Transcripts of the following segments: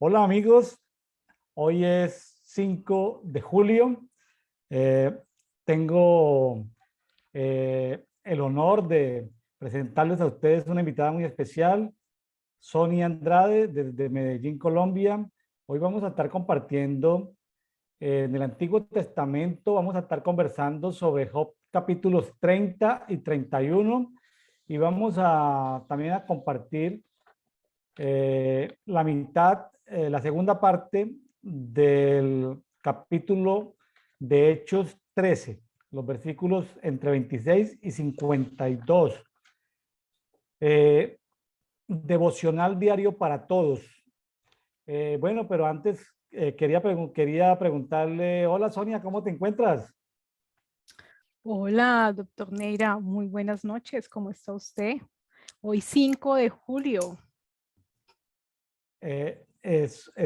Hola amigos, hoy es 5 de julio. Eh, Tengo el honor de presentarles a ustedes una invitada muy especial, Sonia Andrade, desde Medellín, Colombia. Hoy vamos a estar compartiendo en el Antiguo Testamento, vamos a estar conversando sobre Job capítulos 30 y 31 y vamos a también a compartir la mitad, la segunda parte del capítulo de Hechos 13, los versículos entre 26 y 52. Eh, Devocional diario para todos. Bueno, pero antes quería preguntarle, hola Sonia, ¿cómo te encuentras? Hola, doctor Neira, muy buenas noches, ¿cómo está usted? Hoy 5 de julio.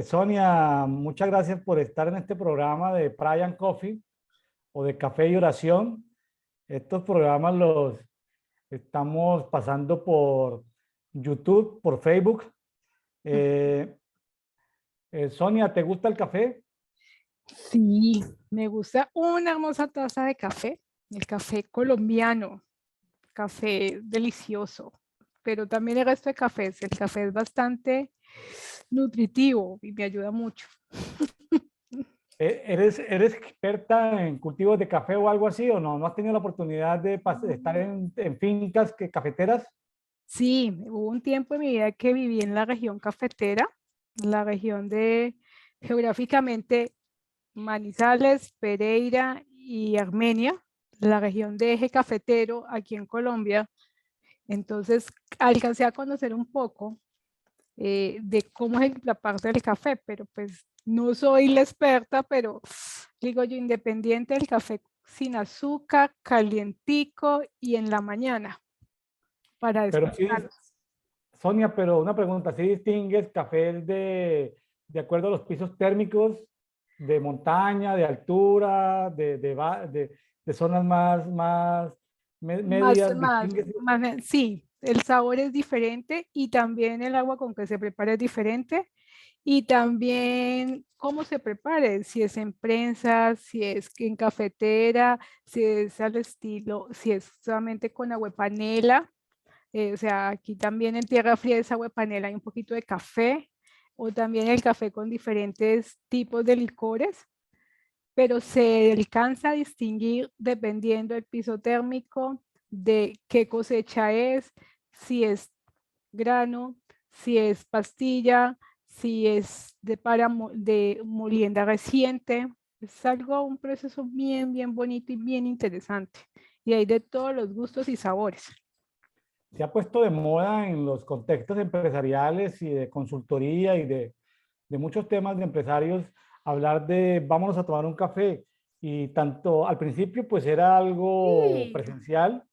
Sonia, muchas gracias por estar en este programa de Prayer and Coffee o de Café y Oración. Estos programas los estamos pasando por YouTube, por Facebook. Eh, Sonia, ¿te gusta el café? Sí, me gusta una hermosa taza de café, el café colombiano, café delicioso, pero también el resto de cafés. El café es bastante nutritivo y me ayuda mucho. ¿Eres experta en cultivos de café o algo así o no? ¿No has tenido la oportunidad de estar en fincas cafeteras? Sí, hubo un tiempo en mi vida que viví en la región cafetera, la región de geográficamente Manizales, Pereira y Armenia, la región de eje cafetero aquí en Colombia. Entonces alcancé a conocer un poco de cómo es la parte del café, pero pues no soy la experta, pero digo yo, independiente del café sin azúcar, calientico y en la mañana para Pero despertar. sí, Sonia, pero una pregunta, ¿sí distingues café de acuerdo a los pisos térmicos, de montaña, de altura, de zonas Más, medias? más, ¿Distingues? sí, el sabor es diferente y también el agua con que se prepara es diferente y también cómo se prepare, si es en prensa, si es en cafetera, si es al estilo, si es solamente con agua de panela, o sea, aquí también en tierra fría es agua de panela, hay un poquito de café o también el café con diferentes tipos de licores, pero se alcanza a distinguir dependiendo del piso térmico, de qué cosecha es, si es grano, si es pastilla, si es de molienda reciente. Es algo, un proceso bien, bien bonito y bien interesante. Y hay de todos los gustos y sabores. Se ha puesto de moda en los contextos empresariales y de consultoría y de muchos temas de empresarios hablar de vámonos a tomar un café. Y tanto al principio pues era algo Sí, presencial,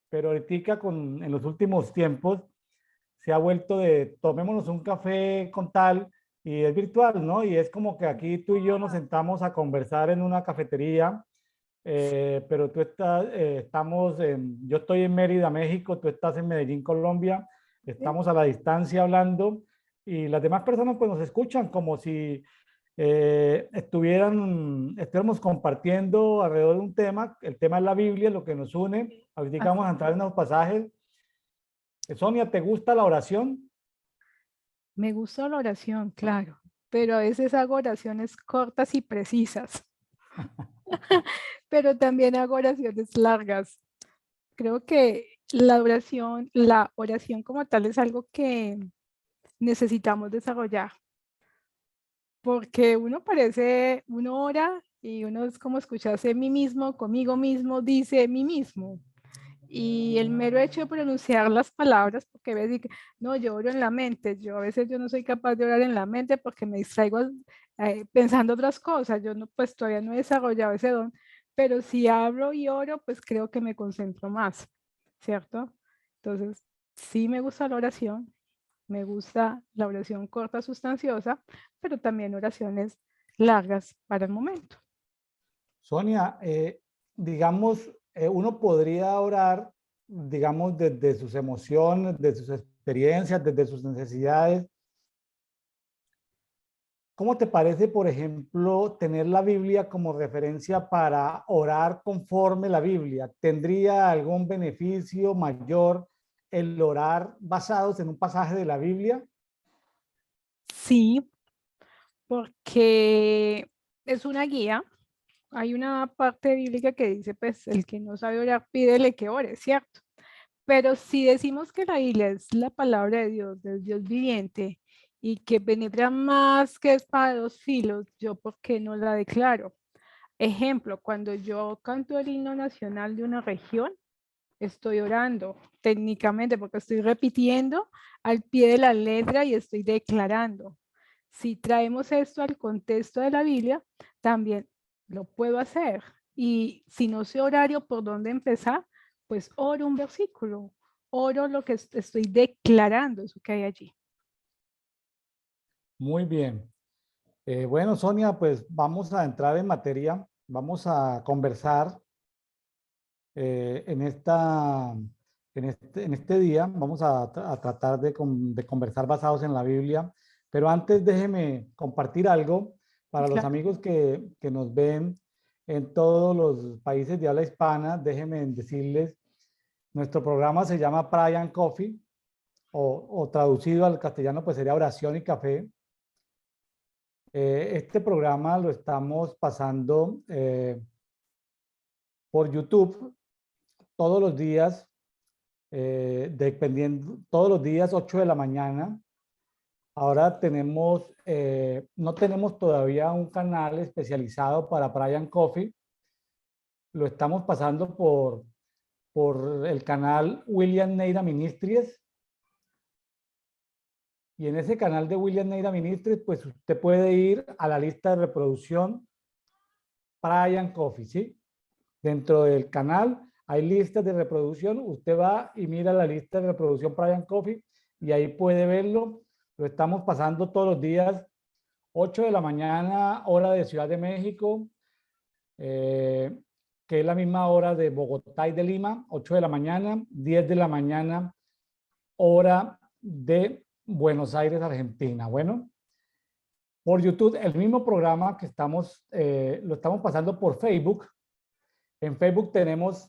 pero ahorita en los últimos tiempos se ha vuelto de tomémonos un café con tal y es virtual, ¿no? Y es como que aquí tú y yo nos sentamos a conversar en una cafetería, pero yo estoy en Mérida, México, tú estás en Medellín, Colombia, sí, estamos a la distancia hablando y las demás personas pues nos escuchan como si estuviéramos compartiendo alrededor de un tema, el tema es la Biblia, lo que nos une, ahorita vamos a así entrar en es. los pasajes. Sonia, ¿te gusta la oración? Me gusta la oración, claro, pero a veces hago oraciones cortas y precisas, pero también hago oraciones largas. Creo que la oración como tal es algo que necesitamos desarrollar, porque uno ora y uno es como escucharse a mí mismo, conmigo mismo, dice mí mismo. Y el mero hecho de pronunciar las palabras, porque a veces, no, yo oro en la mente, yo a veces yo no soy capaz de orar en la mente porque me distraigo pensando otras cosas, yo no, pues todavía no he desarrollado ese don, pero si hablo y oro, pues creo que me concentro más, ¿cierto? Entonces, sí me gusta la oración, me gusta la oración corta, sustanciosa, pero también oraciones largas para el momento. Sonia, digamos, uno podría orar, digamos, desde sus emociones, desde sus experiencias, desde sus necesidades, ¿Cómo te parece, por ejemplo, tener la Biblia como referencia para orar conforme la Biblia? ¿Tendría algún beneficio mayor el orar basados en un pasaje de la Biblia? Sí, porque es una guía. Hay una parte bíblica que dice, pues, el que no sabe orar, pídele que ore, ¿cierto? Pero si decimos que la Biblia es la palabra de Dios, del Dios viviente, y que penetra más que espada de dos filos, ¿yo por qué no la declaro? Ejemplo, cuando yo canto el himno nacional de una región, estoy orando técnicamente porque estoy repitiendo al pie de la letra y estoy declarando. Si traemos esto al contexto de la Biblia, también lo puedo hacer. Y si no sé horario por dónde empezar, pues oro un versículo, oro lo que estoy declarando, eso que hay allí. Muy bien. Bueno, Sonia, pues vamos a entrar en materia, vamos a conversar en este día, vamos a tratar de conversar basados en la Biblia, pero antes déjeme compartir algo para los Claro, amigos que nos ven en todos los países de habla hispana. Déjenme decirles, nuestro programa se llama Prayer and Coffee, o traducido al castellano pues sería oración y café. Este programa lo estamos pasando por YouTube todos los días, dependiendo, todos los días 8 de la mañana. Ahora tenemos, no tenemos todavía un canal especializado para Brian Coffee. Lo estamos pasando por el canal William Neira Ministries. Y en ese canal de William Neira Ministries, pues usted puede ir a la lista de reproducción Brian Coffee, ¿sí? Dentro del canal hay listas de reproducción. Usted va y mira la lista de reproducción Brian Coffee y ahí puede verlo. Lo estamos pasando todos los días, 8 de la mañana, hora de Ciudad de México, eh, que es la misma hora de Bogotá y de Lima, 8 de la mañana, 10 de la mañana, hora de Buenos Aires, Argentina. Bueno, por YouTube, el mismo programa que lo estamos pasando por Facebook. En Facebook tenemos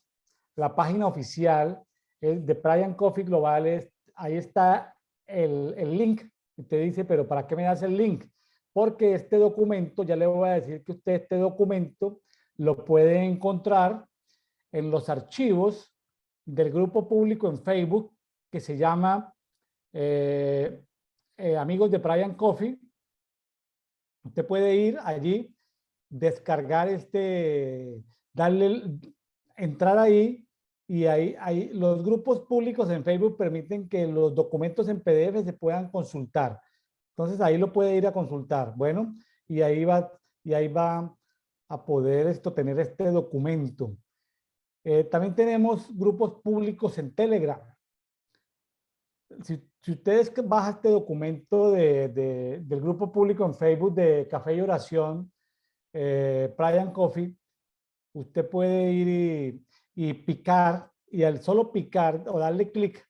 la página oficial de Brian Coffee Global. Ahí está el link. Usted dice, pero ¿para qué me das el link? Porque este documento, ya le voy a decir que usted este documento lo puede encontrar en los archivos del grupo público en Facebook que se llama eh, Amigos de Brian Coffee. Usted puede ir allí, descargar entrar ahí y ahí los grupos públicos en Facebook permiten que los documentos en PDF se puedan consultar. Entonces ahí lo puede ir a consultar. Bueno, y ahí va a poder tener este documento. También tenemos grupos públicos en Telegram. Si ustedes bajan este documento del grupo público en Facebook de Café y Oración, Brian Coffee, usted puede ir y picar, y al solo picar o darle clic,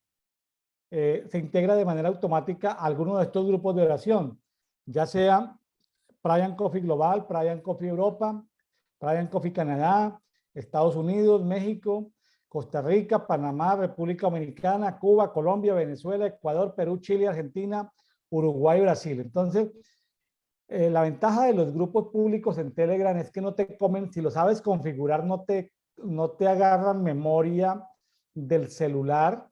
se integra de manera automática a alguno de estos grupos de oración, ya sea Brian Coffee Global, Brian Coffee Europa, Brian Coffee Canadá, Estados Unidos, México, Costa Rica, Panamá, República Dominicana, Cuba, Colombia, Venezuela, Ecuador, Perú, Chile, Argentina, Uruguay, Brasil. Entonces, la ventaja de los grupos públicos en Telegram es que no te comen, si lo sabes configurar, no te agarran memoria del celular,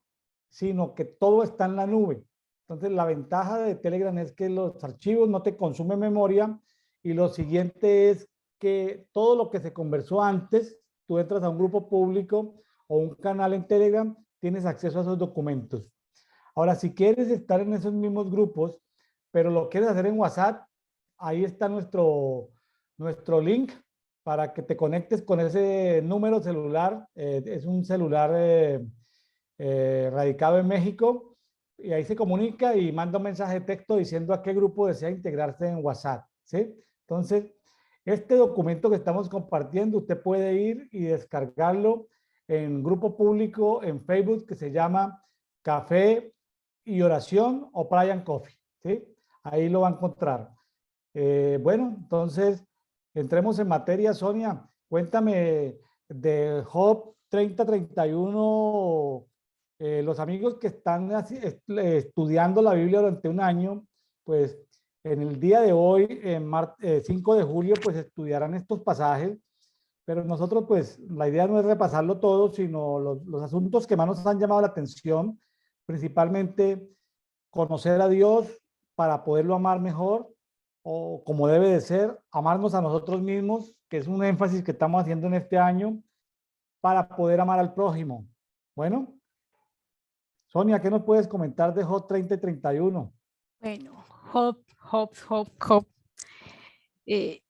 sino que todo está en la nube. Entonces, la ventaja de Telegram es que los archivos no te consumen memoria y lo siguiente es que todo lo que se conversó antes, tú entras a un grupo público o un canal en Telegram, tienes acceso a esos documentos. Ahora, si quieres estar en esos mismos grupos, pero lo quieres hacer en WhatsApp, ahí está nuestro link para que te conectes con ese número celular. Es un celular radicado en México y ahí se comunica y manda un mensaje de texto diciendo a qué grupo desea integrarse en WhatsApp, ¿sí? Entonces, este documento que estamos compartiendo, usted puede ir y descargarlo en grupo público en Facebook que se llama Café y Oración o Brian Coffee, ¿sí? Ahí lo va a encontrar. Bueno, entonces entremos en materia, Sonia. Cuéntame de Job 30-31. Los amigos que están estudiando la Biblia durante un año, pues en el día de hoy, 5 de julio, pues estudiarán estos pasajes, pero nosotros pues la idea no es repasarlo todo, sino los asuntos que más nos han llamado la atención, principalmente conocer a Dios para poderlo amar mejor o como debe de ser, amarnos a nosotros mismos, que es un énfasis que estamos haciendo en este año, para poder amar al prójimo. Bueno, Sonia, ¿qué nos puedes comentar de Job 30-31? Bueno, Job. Eh,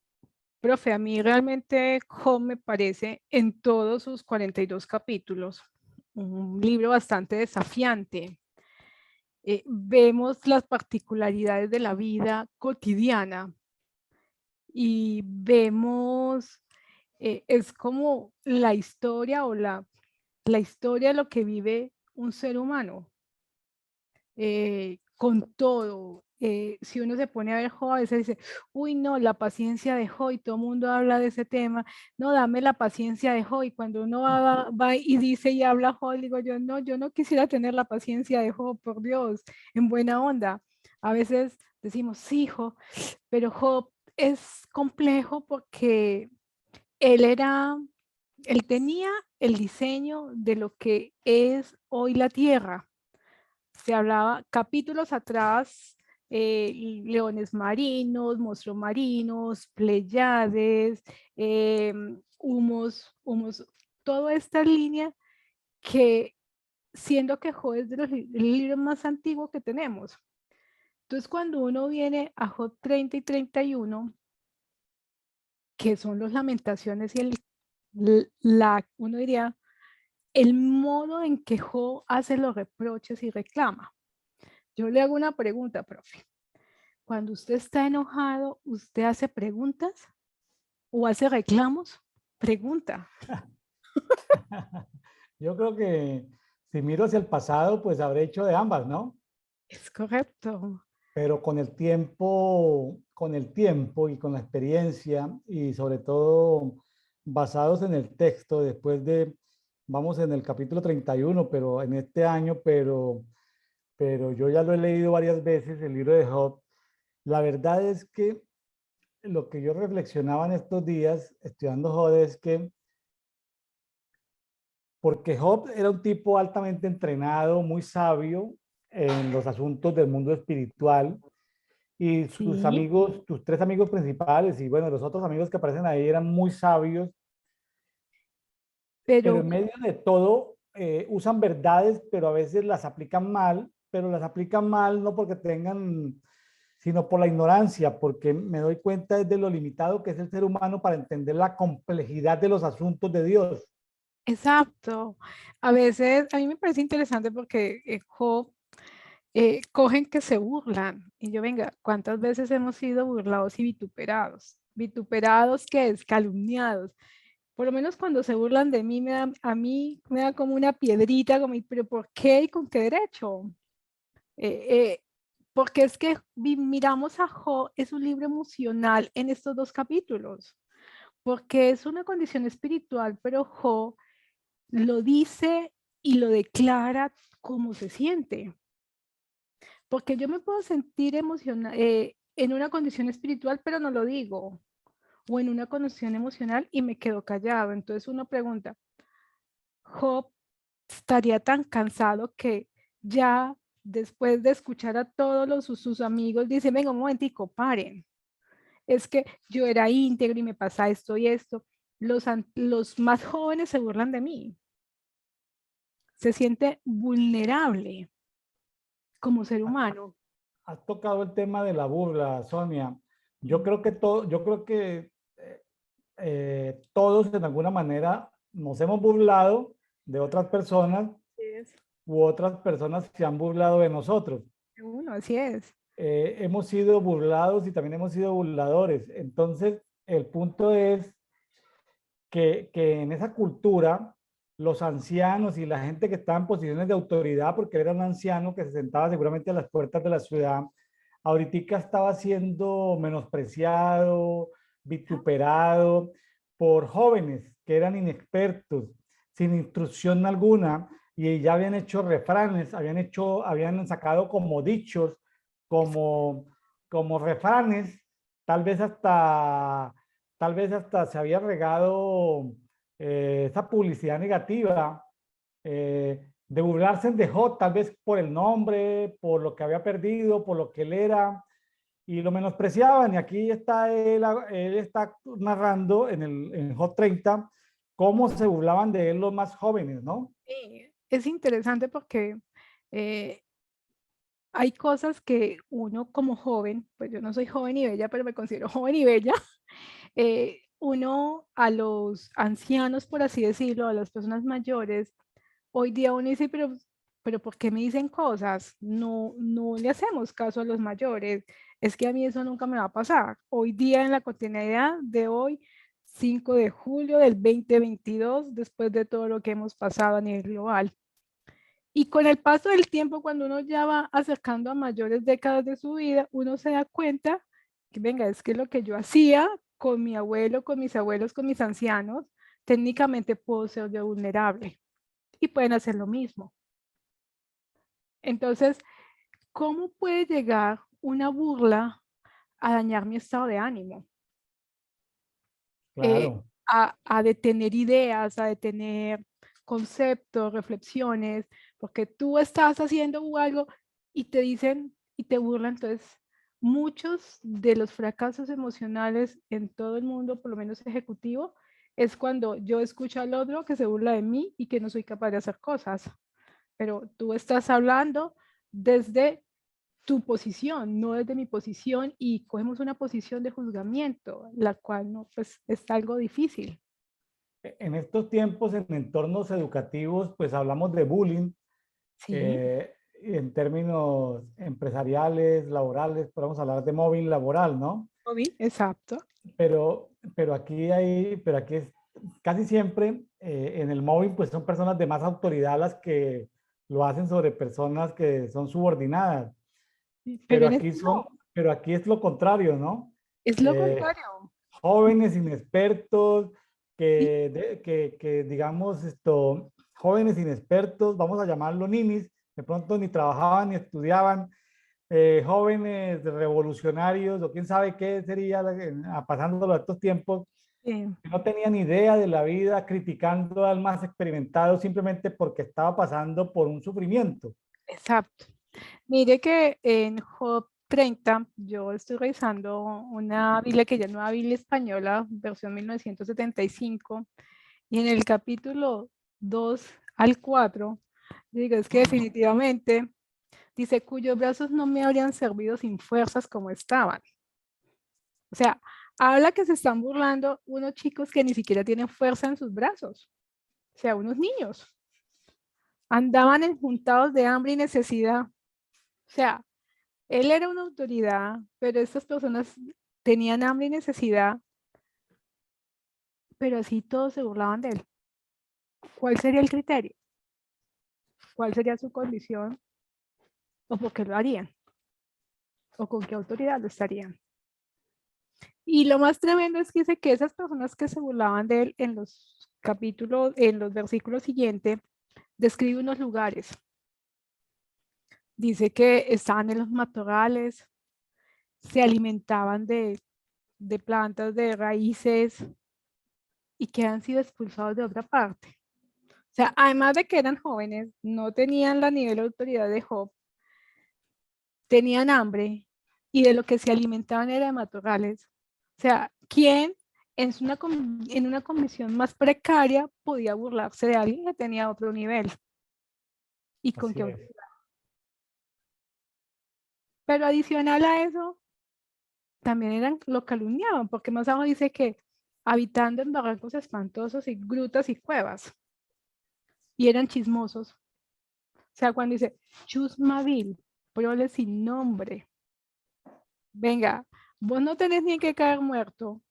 Profe, a mí realmente Job me parece en todos sus 42 capítulos un libro bastante desafiante. Vemos las particularidades de la vida cotidiana y vemos, es como la historia o la historia de lo que vive un ser humano. Con todo, si uno se pone a ver Job, a veces dice, uy, no, la paciencia de Job, y todo el mundo habla de ese tema, no, dame la paciencia de Job, y cuando uno va y dice y habla Job, digo yo no quisiera tener la paciencia de Job, por Dios, en buena onda. A veces decimos, sí, Job, pero Job es complejo porque él era, él tenía el diseño de lo que es hoy la tierra. Se hablaba capítulos atrás, leones marinos, monstruos marinos, pleiades, humos, toda esta línea que siendo que Job es de los libros más antiguos que tenemos. Entonces cuando uno viene a Job 30 y 31, que son los lamentaciones y uno diría, el modo en que Job hace los reproches y reclama. Yo le hago una pregunta, profe. Cuando usted está enojado, ¿usted hace preguntas o hace reclamos? Pregunta. Yo creo que si miro hacia el pasado, pues habré hecho de ambas, ¿no? Es correcto. Pero con el tiempo y con la experiencia y sobre todo basados en el texto, vamos en el capítulo 31, pero en este año, pero yo ya lo he leído varias veces, el libro de Job. La verdad es que lo que yo reflexionaba en estos días estudiando Job es que, porque Job era un tipo altamente entrenado, muy sabio en los asuntos del mundo espiritual, y sus Sí, amigos, tus tres amigos principales y bueno, los otros amigos que aparecen ahí eran muy sabios, pero pero en medio de todo usan verdades, pero a veces las aplican mal, pero las aplican mal no porque tengan, sino por la ignorancia, porque me doy cuenta de lo limitado que es el ser humano para entender la complejidad de los asuntos de Dios. exacto. A veces a mí me parece interesante porque Job cogen que se burlan. Y yo, venga, ¿cuántas veces hemos sido burlados y vituperados? Vituperados que es calumniados. Por lo menos cuando se burlan de mí, a mí me da como una piedrita, como, pero ¿por qué y con qué derecho? Eh, eh, porque es que miramos a Job, es un libro emocional en estos dos capítulos, porque es una condición espiritual, pero Job lo dice y lo declara como se siente. Porque yo me puedo sentir emocional en una condición espiritual, pero no lo digo, o en una condición emocional y me quedo callado. Entonces uno pregunta, Job estaría tan cansado que ya después de escuchar a todos sus amigos, dice, venga un momentico, paren. Es que yo era íntegro y me pasa esto y esto. Los más jóvenes se burlan de mí. Se siente vulnerable como ser humano. Has tocado el tema de la burla, Sonia. Mm. Yo creo que todos en alguna manera nos hemos burlado de otras personas Es u otras personas se han burlado de nosotros. uno, así es. Hemos sido burlados y también hemos sido burladores. Entonces, el punto es que en esa cultura, los ancianos y la gente que estaba en posiciones de autoridad, porque él era un anciano que se sentaba seguramente a las puertas de la ciudad, ahorita estaba siendo menospreciado, vituperado por jóvenes que eran inexpertos, sin instrucción alguna, y ya habían hecho refranes, habían sacado como dichos, como, como refranes, tal vez hasta, tal vez hasta se había regado esa publicidad negativa de burlarse de Hot, tal vez por el nombre, por lo que había perdido, por lo que él era, y lo menospreciaban. Y aquí está él está narrando en Hot 30 cómo se burlaban de él los más jóvenes, ¿no? Sí, es interesante porque eh, hay cosas que uno como joven, pues yo no soy joven y bella, pero me considero joven y bella, uno a los ancianos, por así decirlo, a las personas mayores, hoy día uno dice, pero ¿por qué me dicen cosas? No, no le hacemos caso a los mayores. Es que a mí eso nunca me va a pasar. Hoy día en la cotidianidad de hoy, 5 de julio del 2022, después de todo lo que hemos pasado a nivel global. Y con el paso del tiempo, cuando uno ya va acercando a mayores décadas de su vida, uno se da cuenta que, venga, es que lo que yo hacía con mi abuelo, con mis abuelos, con mis ancianos, técnicamente puedo ser yo vulnerable y pueden hacer lo mismo. Entonces, ¿cómo puede llegar una burla a dañar mi estado de ánimo? Claro. A detener ideas, a detener conceptos, reflexiones, porque tú estás haciendo algo y te dicen y te burlan. Entonces, muchos de los fracasos emocionales en todo el mundo, por lo menos ejecutivo, es cuando yo escucho al otro que se burla de mí y que no soy capaz de hacer cosas. Pero tú estás hablando desde tu posición, no desde mi posición, y cogemos una posición de juzgamiento, la cual no, pues es algo difícil. En estos tiempos, en entornos educativos, pues hablamos de bullying Sí, en términos empresariales, laborales, podemos hablar de móvil laboral, ¿no? Bobby, exacto. Pero aquí es casi siempre en el móvil, pues son personas de más autoridad las que lo hacen sobre personas que son subordinadas. Pero en este no, Pero aquí es lo contrario, ¿no? es lo Eh, contrario. Jóvenes inexpertos Y, que digamos esto, jóvenes inexpertos, vamos a llamarlo ninis, de pronto ni trabajaban ni estudiaban, jóvenes revolucionarios o quién sabe qué sería pasándolo a estos tiempos, que no tenían idea de la vida, criticando al más experimentado simplemente porque estaba pasando por un sufrimiento. exacto. Mire que en Job 30, yo estoy revisando una Biblia que ya es Nueva Biblia Española, versión 1975, y en el capítulo 2 al 4, digo, es que definitivamente dice, cuyos brazos no me habrían servido sin fuerzas como estaban. O sea, habla que se están burlando unos chicos que ni siquiera tienen fuerza en sus brazos. O sea, unos niños. Andaban enjuntados de hambre y necesidad. O sea, él era una autoridad, pero estas personas tenían hambre y necesidad, pero así todos se burlaban de él. ¿Cuál sería el criterio? ¿Cuál sería su condición? ¿O por qué lo harían? ¿O con qué autoridad lo estarían? Y lo más tremendo es que dice que esas personas que se burlaban de él en los capítulos, en los versículos siguientes, describe unos lugares. Dice que estaban en los matorrales, se alimentaban de plantas, de raíces y que han sido expulsados de otra parte. O sea, además de que eran jóvenes, no tenían la nivel de autoridad de Job, tenían hambre y de lo que se alimentaban era de matorrales. O sea, ¿quién en una condición más precaria podía burlarse de alguien que tenía otro nivel? ¿Y con Así qué es. autoridad? Pero adicional a eso, también lo calumniaban, porque más abajo dice que habitando en barrancos espantosos y grutas y cuevas, y eran chismosos. O sea, cuando dice chusmabil, prole sin nombre, venga, vos no tenés ni que caer muerto,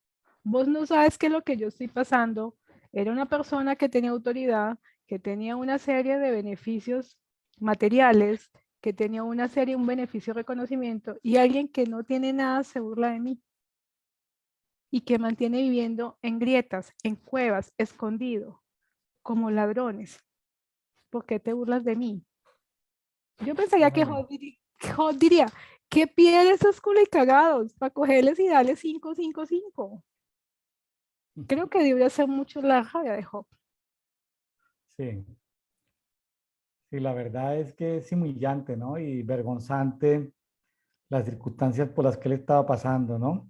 vos no sabes qué es lo que yo estoy pasando. Era una persona que tenía autoridad, que tenía una serie de beneficios materiales, que tenía una serie, un beneficio, reconocimiento, y alguien que no tiene nada se burla de mí y que mantiene viviendo en grietas, en cuevas, escondido, como ladrones. ¿Por qué te burlas de mí? Yo pensaría que Bueno, Job diría, ¿qué pide esos culicagados para cogerles y darles 5, 5, 5? Creo que debería ser mucho la rabia de Job. sí. Sí, la verdad es que es humillante, ¿no? Y vergonzante las circunstancias por las que él estaba pasando, ¿no?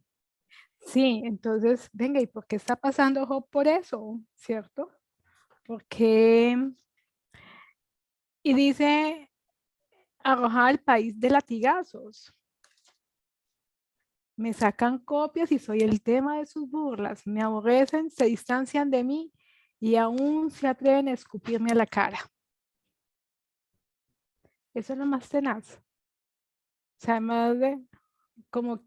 Sí, entonces, venga, ¿y por qué está pasando Job por eso? ¿Cierto? Porque, y dice, arrojar al país de latigazos. Me sacan copias y soy el tema de sus burlas. Me aborrecen, se distancian de mí y aún se atreven a escupirme a la cara. Eso es lo más tenaz. O sea, más de como,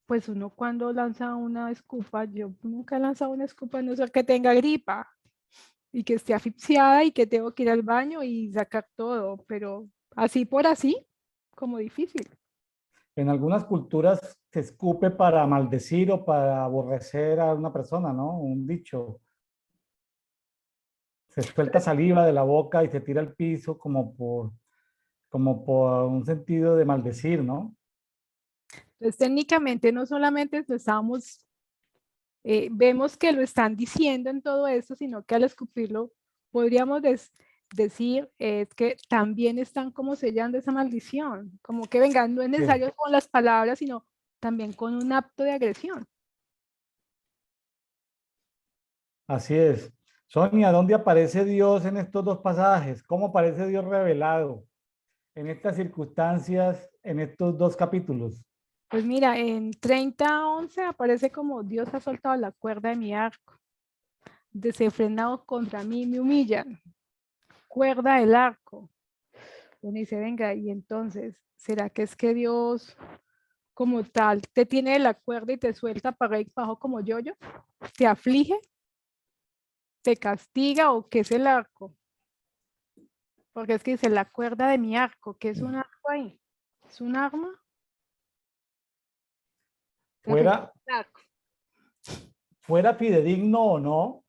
pues uno cuando lanza una escupa, yo nunca he lanzado una escupa, a no ser que tenga gripa y que esté asfixiada y que tengo que ir al baño y sacar todo, pero así por así, como difícil. En algunas culturas se escupe para maldecir o para aborrecer a una persona, ¿no? Un dicho. Se suelta saliva de la boca y se tira al piso como por un sentido de maldecir, ¿no? Entonces, técnicamente no solamente estamos, vemos que lo están diciendo en todo esto, sino que al escupirlo podríamos decir es que también están como sellando esa maldición, como que venga, no es Sí, necesario con las palabras, sino también con un acto de agresión. así es. Sonia, ¿dónde aparece Dios en estos dos pasajes? ¿Cómo aparece Dios revelado en estas circunstancias, en estos dos capítulos? Pues mira, en 30:11 aparece como Dios ha soltado la cuerda de mi arco, desenfrenados contra mí me humillan, cuerda del arco. Uno dice, venga, y entonces, ¿será que es que Dios como tal te tiene de la cuerda y te suelta para ir bajo como yo-yo? ¿Te aflige? ¿Te castiga o qué es el arco? Porque es que dice la cuerda de mi arco, ¿qué es un arco ahí? ¿Es un arma? O sea, ¿qué es Fuera, el arco? fuera fidedigno o no,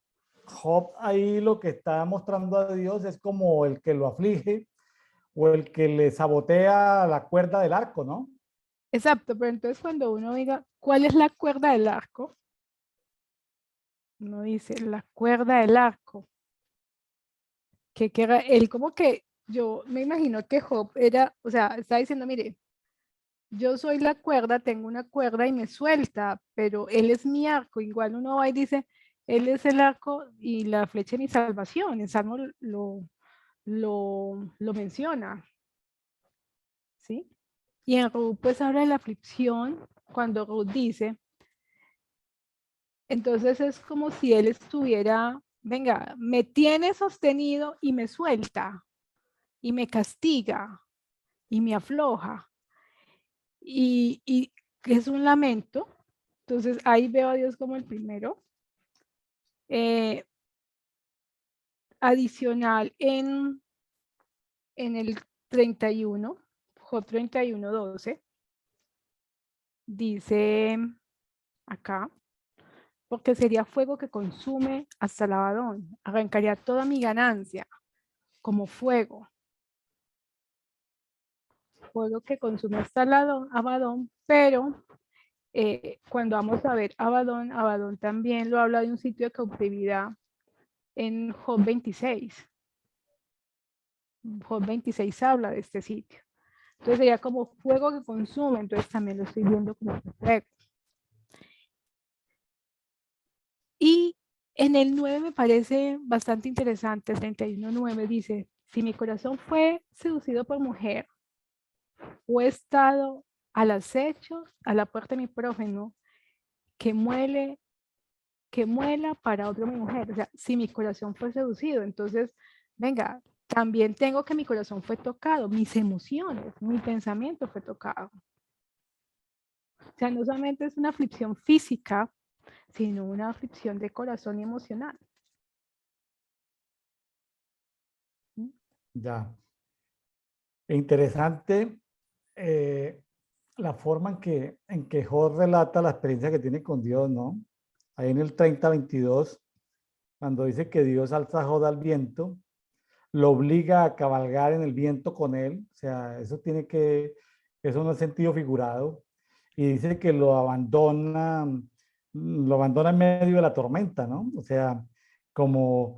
Job ahí lo que está mostrando a Dios es como el que lo aflige o el que le sabotea la cuerda del arco, ¿no? Exacto, pero entonces cuando uno diga, ¿cuál es la cuerda del arco? Uno dice, la cuerda del arco. Que era él como que, yo me imagino que Job era, o sea, está diciendo, mire, yo soy la cuerda, tengo una cuerda y me suelta, pero él es mi arco. Igual uno va y dice, él es el arco y la flecha de mi salvación. El Salmo lo menciona, ¿sí? Y en Ruth pues habla de la aflicción cuando Ruth dice, entonces es como si él estuviera, venga, me tiene sostenido y me suelta y me castiga y me afloja y es un lamento. Entonces ahí veo a Dios como el primero. Adicional en el 31, Job 31:12, dice acá, porque sería fuego que consume hasta el Abadón, arrancaría toda mi ganancia como fuego, fuego que consume hasta el Abadón, pero cuando vamos a ver Abadón, Abadón también lo habla de un sitio de cautividad en Job 26. Job 26 habla de este sitio. Entonces sería como fuego que consume, entonces también lo estoy viendo como fuego. Y en el 9 me parece bastante interesante, 31:9 dice, si mi corazón fue seducido por mujer o he estado al acecho a la puerta de mi prójimo que muele, que muela para otro mi mujer, o sea, si mi corazón fue seducido, entonces, venga, también tengo que mi corazón fue tocado, mis emociones, mi pensamiento fue tocado. O sea, no solamente es una aflicción física, sino una aflicción de corazón y emocional. Ya. E interesante la forma en que Job relata la experiencia que tiene con Dios, ¿no? Ahí en el 30:22, cuando dice que Dios alza a Job al viento, lo obliga a cabalgar en el viento con él, o sea, eso no es sentido figurado, y dice que lo abandona en medio de la tormenta, ¿no? O sea, como,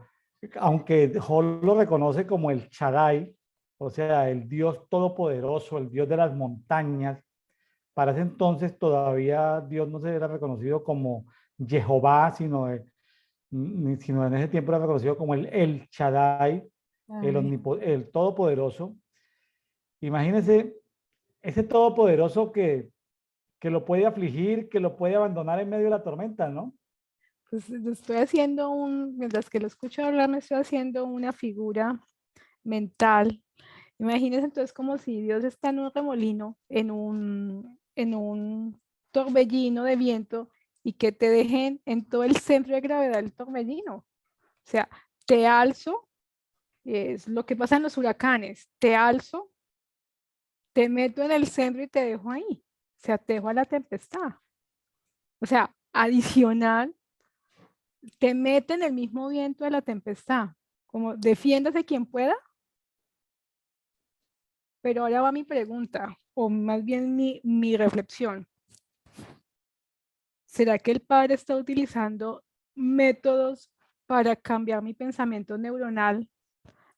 aunque Job lo reconoce como el Shaddai, o sea, el Dios todopoderoso, el Dios de las montañas, para ese entonces todavía Dios no se era reconocido como Jehová, sino en ese tiempo era reconocido como el Shaddai, Ay, el Todopoderoso. Imagínense ese Todopoderoso que lo puede afligir, que lo puede abandonar en medio de la tormenta, ¿no? pues lo estoy haciendo mientras que lo escucho hablar, me estoy haciendo una figura mental. Imagínense entonces como si Dios está en un remolino, en un torbellino de viento y que te dejen en todo el centro de gravedad del torbellino. O sea, te alzo, es lo que pasa en los huracanes, te alzo, te meto en el centro y te dejo ahí. O sea, te dejo a la tempestad. O sea, adicional, te mete en el mismo viento de la tempestad. Como defiéndase quien pueda, pero ahora va mi pregunta, o más bien mi reflexión. ¿Será que el padre está utilizando métodos para cambiar mi pensamiento neuronal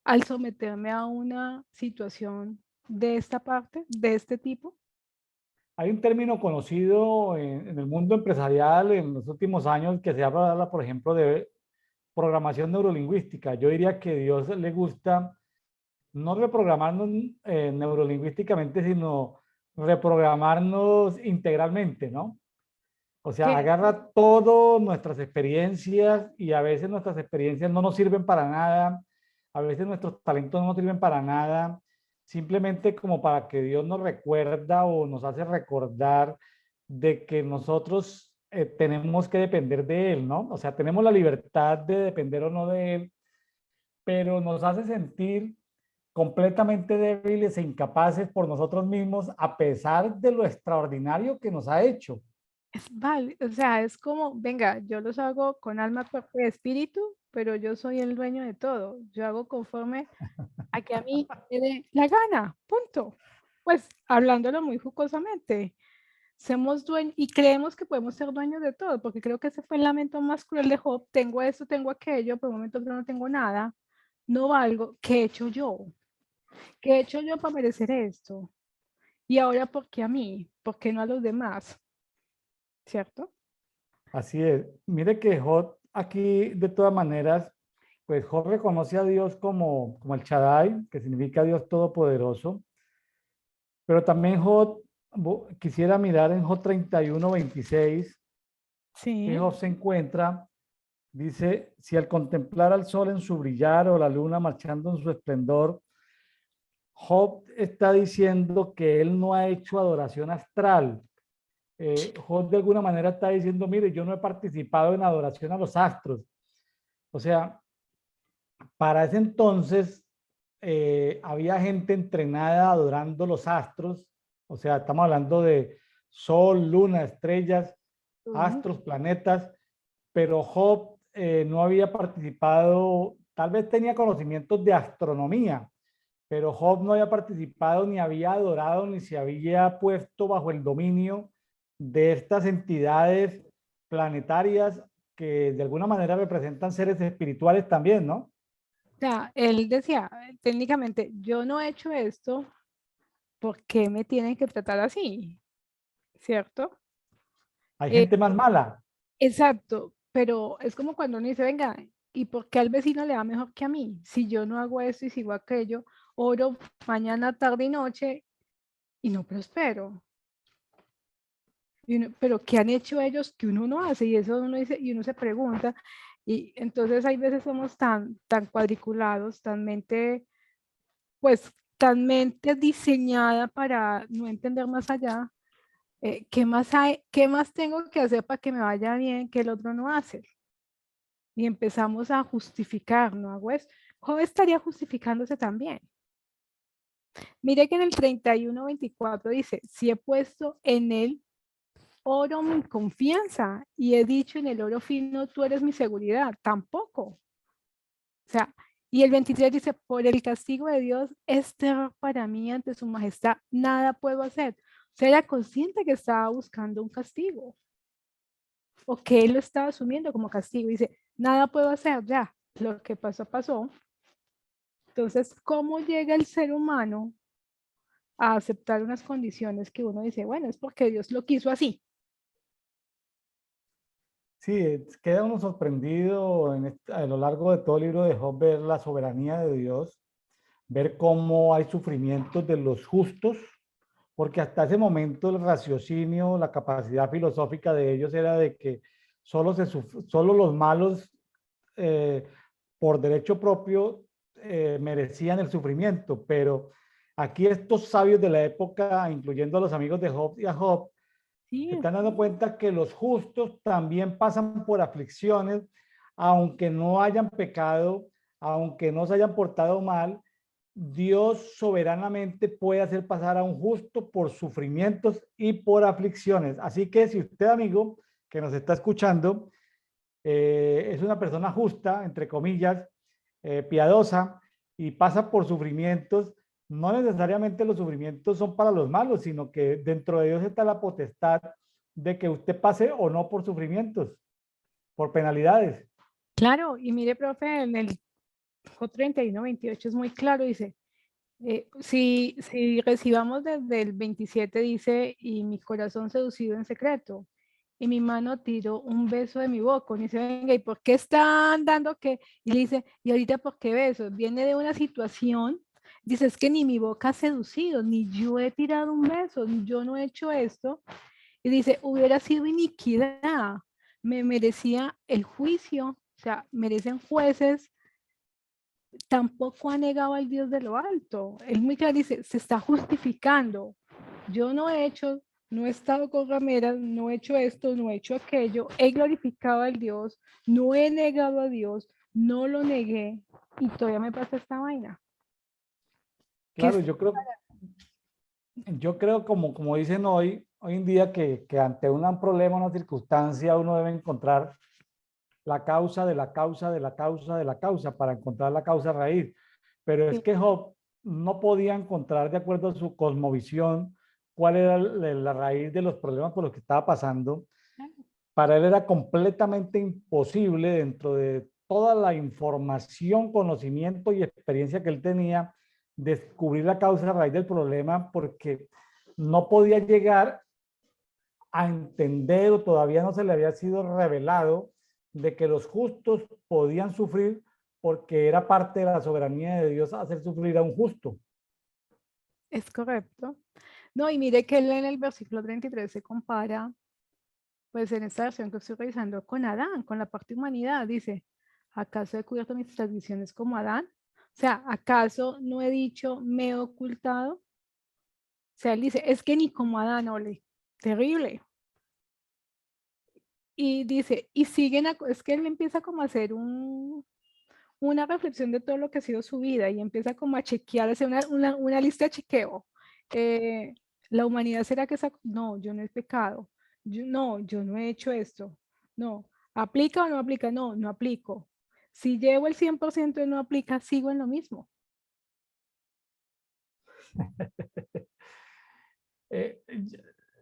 al someterme a una situación de esta parte, de este tipo? Hay un término conocido en el mundo empresarial en los últimos años que se habla, por ejemplo, de programación neurolingüística. Yo diría que a Dios le gusta no reprogramarnos neurolingüísticamente, sino reprogramarnos integralmente, ¿no? O sea, Que agarra todas nuestras experiencias y a veces nuestras experiencias no nos sirven para nada, a veces nuestros talentos no nos sirven para nada, simplemente como para que Dios nos recuerda o nos hace recordar de que nosotros tenemos que depender de Él, ¿no? O sea, tenemos la libertad de depender o no de Él, pero nos hace sentir completamente débiles e incapaces por nosotros mismos a pesar de lo extraordinario que nos ha hecho. es válido, o sea, es como, venga, yo los hago con alma, cuerpo y espíritu, pero yo soy el dueño de todo. Yo hago conforme a que a mí me dé la gana, punto. Pues hablándolo muy jocosamente, somos dueños y creemos que podemos ser dueños de todo, porque creo que ese fue el lamento más cruel de Job. Tengo esto, tengo aquello, por un momento yo no tengo nada, no valgo. ¿Qué he hecho yo? ¿Qué he hecho yo para merecer esto? Y ahora, ¿por qué a mí? ¿Por qué no a los demás? ¿Cierto? Así es. Mire que Job aquí, de todas maneras, pues Job reconoce a Dios como el Shaddai, que significa Dios Todopoderoso, pero también Job, quisiera mirar en Job 31:26, que Sí. Job se encuentra, dice, si al contemplar al sol en su brillar o la luna marchando en su esplendor, Job está diciendo que él no ha hecho adoración astral. Job de alguna manera está diciendo, mire, yo no he participado en adoración a los astros. O sea, para ese entonces había gente entrenada adorando los astros. O sea, estamos hablando de sol, luna, estrellas, Ujú. astros, planetas, pero Job no había participado, tal vez tenía conocimientos de astronomía, pero Job no había participado, ni había adorado, ni se había puesto bajo el dominio de estas entidades planetarias que de alguna manera representan seres espirituales también, ¿no? O sea, él decía, técnicamente, yo no he hecho esto, ¿por qué me tienen que tratar así? ¿Cierto? Hay Eh, gente más mala. exacto, pero es como cuando uno dice, venga, ¿y por qué al vecino le va mejor que a mí? Si yo no hago esto y sigo aquello, oro mañana, tarde y noche y no prospero. Pero ¿qué han hecho ellos que uno no hace? Y eso uno dice, y uno se pregunta, y entonces hay veces somos tan cuadriculados, pues, tan mente diseñada para no entender más allá. ¿Qué más hay? ¿Qué más tengo que hacer para que me vaya bien que el otro no hace? Y empezamos a justificar, ¿no hago eso? Job estaría justificándose también. Mire que en el 31:24 dice, si he puesto en él oro mi confianza y he dicho en el oro fino, tú eres mi seguridad, tampoco. O sea, y el 23 dice, por el castigo de Dios es terror para mí ante su majestad, nada puedo hacer. O sea, era consciente que estaba buscando un castigo o que él lo estaba asumiendo como castigo. Dice, nada puedo hacer, ya, lo que pasó, pasó. Entonces, ¿cómo llega el ser humano a aceptar unas condiciones que uno dice, bueno, es porque Dios lo quiso así? Sí, queda uno sorprendido a lo largo de todo el libro de Job ver la soberanía de Dios, ver cómo hay sufrimientos de los justos, porque hasta ese momento el raciocinio, la capacidad filosófica de ellos era de que solo los malos eh, por derecho propio merecían el sufrimiento, pero aquí estos sabios de la época, incluyendo a los amigos de Job y a Job, se Sí, están dando cuenta que los justos también pasan por aflicciones, aunque no hayan pecado, aunque no se hayan portado mal, Dios soberanamente puede hacer pasar a un justo por sufrimientos y por aflicciones. Así que si usted, amigo, que nos está escuchando, es una persona justa, entre comillas, piadosa, y pasa por sufrimientos, no necesariamente los sufrimientos son para los malos, sino que dentro de Dios está la potestad de que usted pase o no por sufrimientos, por penalidades. claro, y mire, profe, en el 31:28 es muy claro, dice, si recibamos desde el 27, dice, y mi corazón seducido en secreto, y mi mano tiró un beso de mi boca, y dice, venga, ¿y por qué están dando que? Y le dice, ¿y ahorita por qué beso? Viene de una situación, dice, es que ni mi boca ha seducido, ni yo he tirado un beso, ni yo no he hecho esto, y dice, hubiera sido iniquidad, me merecía el juicio, o sea, merecen jueces, tampoco ha negado al Dios de lo alto. Él muy claro dice, se está justificando. Yo no he hecho, no he estado con rameras, no he hecho esto, no he hecho aquello, he glorificado al Dios, no he negado a Dios, no lo negué y todavía me pasa esta vaina. Que Claro, es, yo creo como dicen hoy en día, que ante un problema, una circunstancia, uno debe encontrar la causa de la causa de la causa de la causa para encontrar la causa raíz. Pero es sí, que Job no podía encontrar, de acuerdo a su cosmovisión, cuál era la raíz de los problemas por los que estaba pasando. Para él era completamente imposible, dentro de toda la información, conocimiento y experiencia que él tenía, descubrir la causa raíz del problema, porque no podía llegar a entender, o todavía no se le había sido revelado, de que los justos podían sufrir, porque era parte de la soberanía de Dios hacer sufrir a un justo. es correcto. No, y mire que él en el versículo 33 se compara, pues en esta versión que estoy revisando, con Adán, con la parte humanidad. Dice, ¿acaso he cubierto mis transgresiones como Adán? O sea, ¿acaso no he dicho, me he ocultado? O sea, él dice, es que ni como Adán, ole, terrible. Y dice, y siguen, es que él empieza como a hacer una reflexión de todo lo que ha sido su vida y empieza como a chequear, hacer una lista de chequeo. Eh, la humanidad será que no, yo no he pecado, no, yo no he hecho esto, no, ¿aplica o no aplica? No, no aplico. Si llevo el 100% y no aplica, sigo en lo mismo. Eh,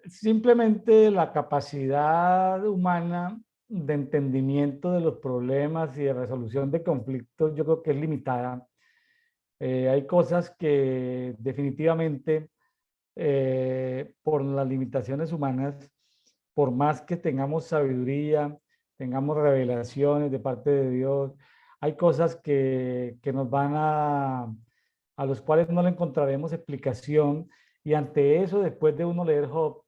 Simplemente la capacidad humana de entendimiento de los problemas y de resolución de conflictos, yo creo que es limitada. Hay cosas que definitivamente, por las limitaciones humanas, por más que tengamos sabiduría, tengamos revelaciones de parte de Dios, hay cosas que nos van a los cuales no le encontraremos explicación. Y ante eso, después de uno leer Job,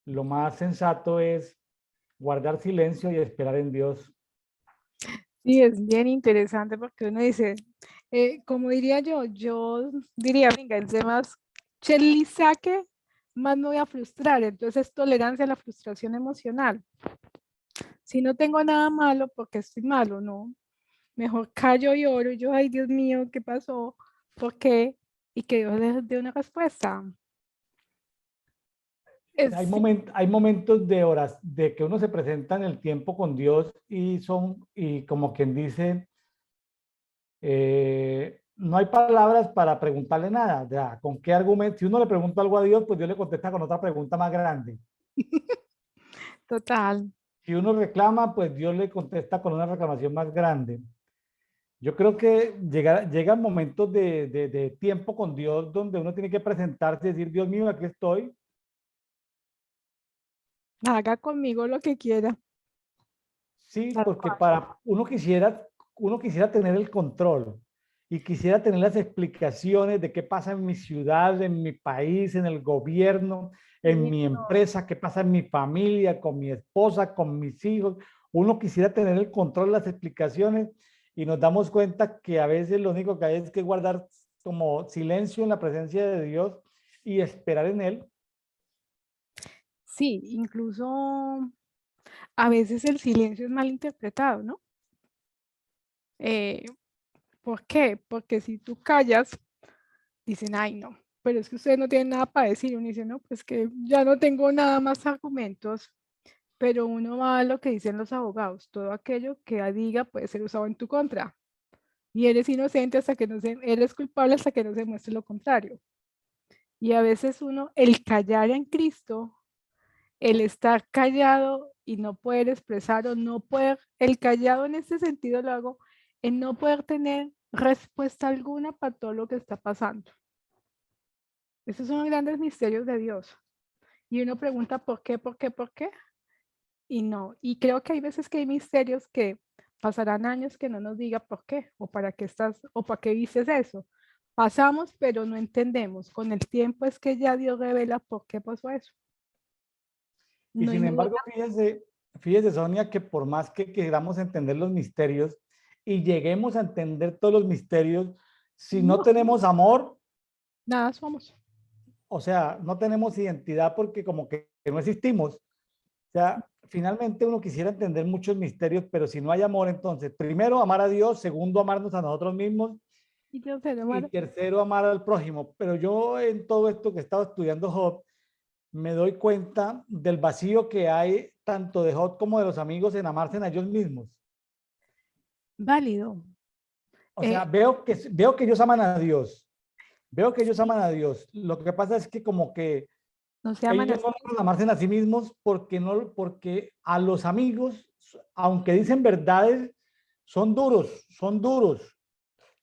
lo más sensato es guardar silencio y esperar en Dios. Sí, es bien interesante porque uno dice, como diría yo diría, venga, entre más Shelly saque, más me voy a frustrar. Entonces es tolerancia a la frustración emocional. Si no tengo nada malo, porque estoy malo, no. Mejor callo y oro. Yo, ay, Dios mío, ¿qué pasó? ¿Por qué? y que Dios les dé una respuesta. Sí, Hay momentos de horas de que uno se presenta en el tiempo con Dios y son, y como quien dice, no hay palabras para preguntarle nada. Ya, ¿con qué argumento? Si uno le pregunta algo a Dios, pues Dios le contesta con otra pregunta más grande. total. Si uno reclama, pues Dios le contesta con una reclamación más grande. Yo creo que llegan momentos de tiempo con Dios donde uno tiene que presentarse y decir, Dios mío, aquí estoy. Haga conmigo lo que quiera. Sí, Tal porque cual. para uno quisiera tener el control y quisiera tener las explicaciones de qué pasa en mi ciudad, en mi país, en el gobierno, en Sí, mi empresa, qué pasa en mi familia, con mi esposa, con mis hijos. Uno quisiera tener el control, las explicaciones y nos damos cuenta que a veces lo único que hay es que guardar como silencio en la presencia de Dios y esperar en Él. sí, incluso a veces el silencio es mal interpretado, ¿no? Eh, ¿Por qué? Porque si tú callas, dicen, ay, no, pero es que ustedes no tienen nada para decir. Uno dice, no, pues que ya no tengo nada más argumentos, pero uno va a lo que dicen los abogados, todo aquello que diga puede ser usado en tu contra. Y eres inocente hasta que no se, eres culpable hasta que no se muestre lo contrario. Y a veces uno, el callar en Cristo, el estar callado y no poder expresar o no poder, el callado en este sentido lo hago, en no poder tener respuesta alguna para todo lo que está pasando. Esos son los grandes misterios de Dios. Y uno pregunta por qué, por qué, por qué. Y no. Y creo que hay veces que hay misterios que pasarán años que no nos diga por qué o para qué estás o para qué dices eso. Pasamos, pero no entendemos. Con el tiempo es que ya Dios revela por qué pasó eso. Y No sin embargo, inmediatamente. fíjese, Sonia, que por más que queramos entender los misterios y lleguemos a entender todos los misterios, si no No, tenemos amor, nada somos. o sea, no tenemos identidad porque como que no existimos. O sea, finalmente uno quisiera entender muchos misterios, pero si no hay amor, entonces, primero, amar a Dios, segundo, amarnos a nosotros mismos Y Dios se y demora. tercero, amar al prójimo. Pero yo en todo esto que he estado estudiando Job, me doy cuenta del vacío que hay tanto de Job como de los amigos en amarse a ellos mismos. Válido. O sea, Eh, veo que ellos aman a Dios, veo que ellos aman a Dios. Lo que pasa es que como que no se aman ellos así. no logran amarse a sí mismos porque, no, porque a los amigos, aunque dicen verdades, son duros,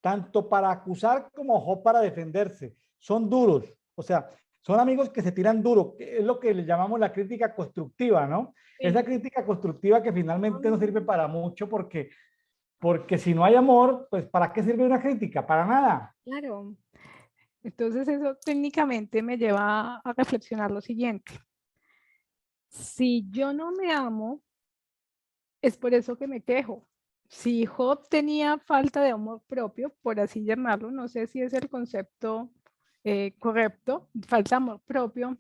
tanto para acusar como Job para defenderse. Son duros. O sea, son amigos que se tiran duro, que es lo que le llamamos la crítica constructiva, ¿no? Esa Sí. crítica constructiva que finalmente no sirve para mucho porque si no hay amor, pues ¿para qué sirve una crítica? Para nada. Claro. Entonces eso técnicamente me lleva a reflexionar lo siguiente. Si yo no me amo, es por eso que me quejo. Si Job tenía falta de amor propio, por así llamarlo, no sé si es el concepto correcto, falta de amor propio,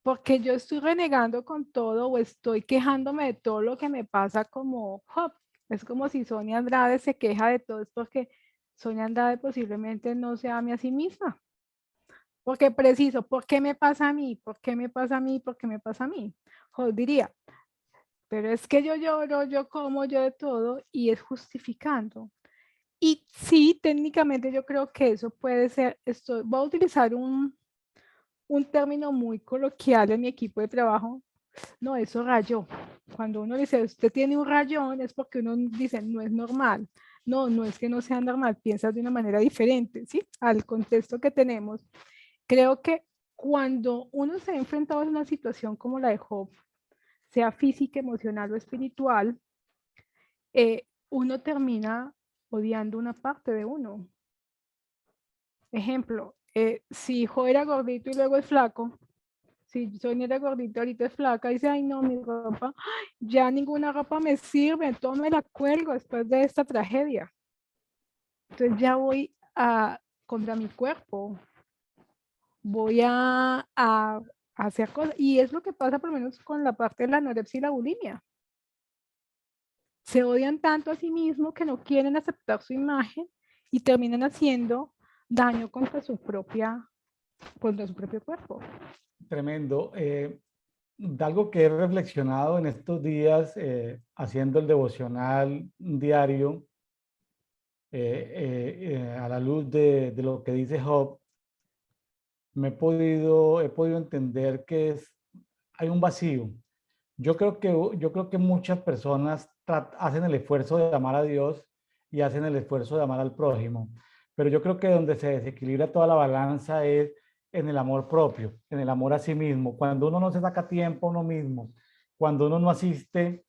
porque yo estoy renegando con todo o estoy quejándome de todo lo que me pasa como Job. Es como si Sonia Andrade se queja de todo, es porque Sonia Andrade posiblemente no se ame a sí misma. Porque preciso, ¿por qué me pasa a mí? ¿Por qué me pasa a mí? ¿Por qué me pasa a mí? Job diría, pero es que yo lloro, yo como, yo de todo y es justificando. Y sí, técnicamente yo creo que eso puede ser, esto, voy a utilizar un término muy coloquial en mi equipo de trabajo. No, eso rayó. Cuando uno dice, usted tiene un rayón, es porque uno dice, no es normal. No, no es que no sea normal, piensas de una manera diferente, ¿sí? Al contexto que tenemos. Creo que cuando uno se ha enfrentado a una situación como la de Job, sea física, emocional o espiritual, uno termina odiando una parte de uno. Ejemplo, si Job era gordito y luego es flaco, si Sonia era gordita, ahorita es flaca, y dice, ay no, mi ropa, ya ninguna ropa me sirve, todo me la cuelgo después de esta tragedia. Entonces ya voy contra mi cuerpo, voy a hacer cosas, y es lo que pasa por lo menos con la parte de la anorexia y la bulimia. Se odian tanto a sí mismos que no quieren aceptar su imagen y terminan haciendo daño contra su propio cuerpo. Tremendo. De algo que he reflexionado en estos días, haciendo el devocional diario, a la luz de lo que dice Job, he podido entender que hay un vacío. Yo creo que muchas personas hacen el esfuerzo de amar a Dios y hacen el esfuerzo de amar al prójimo, pero yo creo que donde se desequilibra toda la balanza es en el amor propio, en el amor a sí mismo. Cuando uno no se saca tiempo a uno mismo, cuando uno no asiste,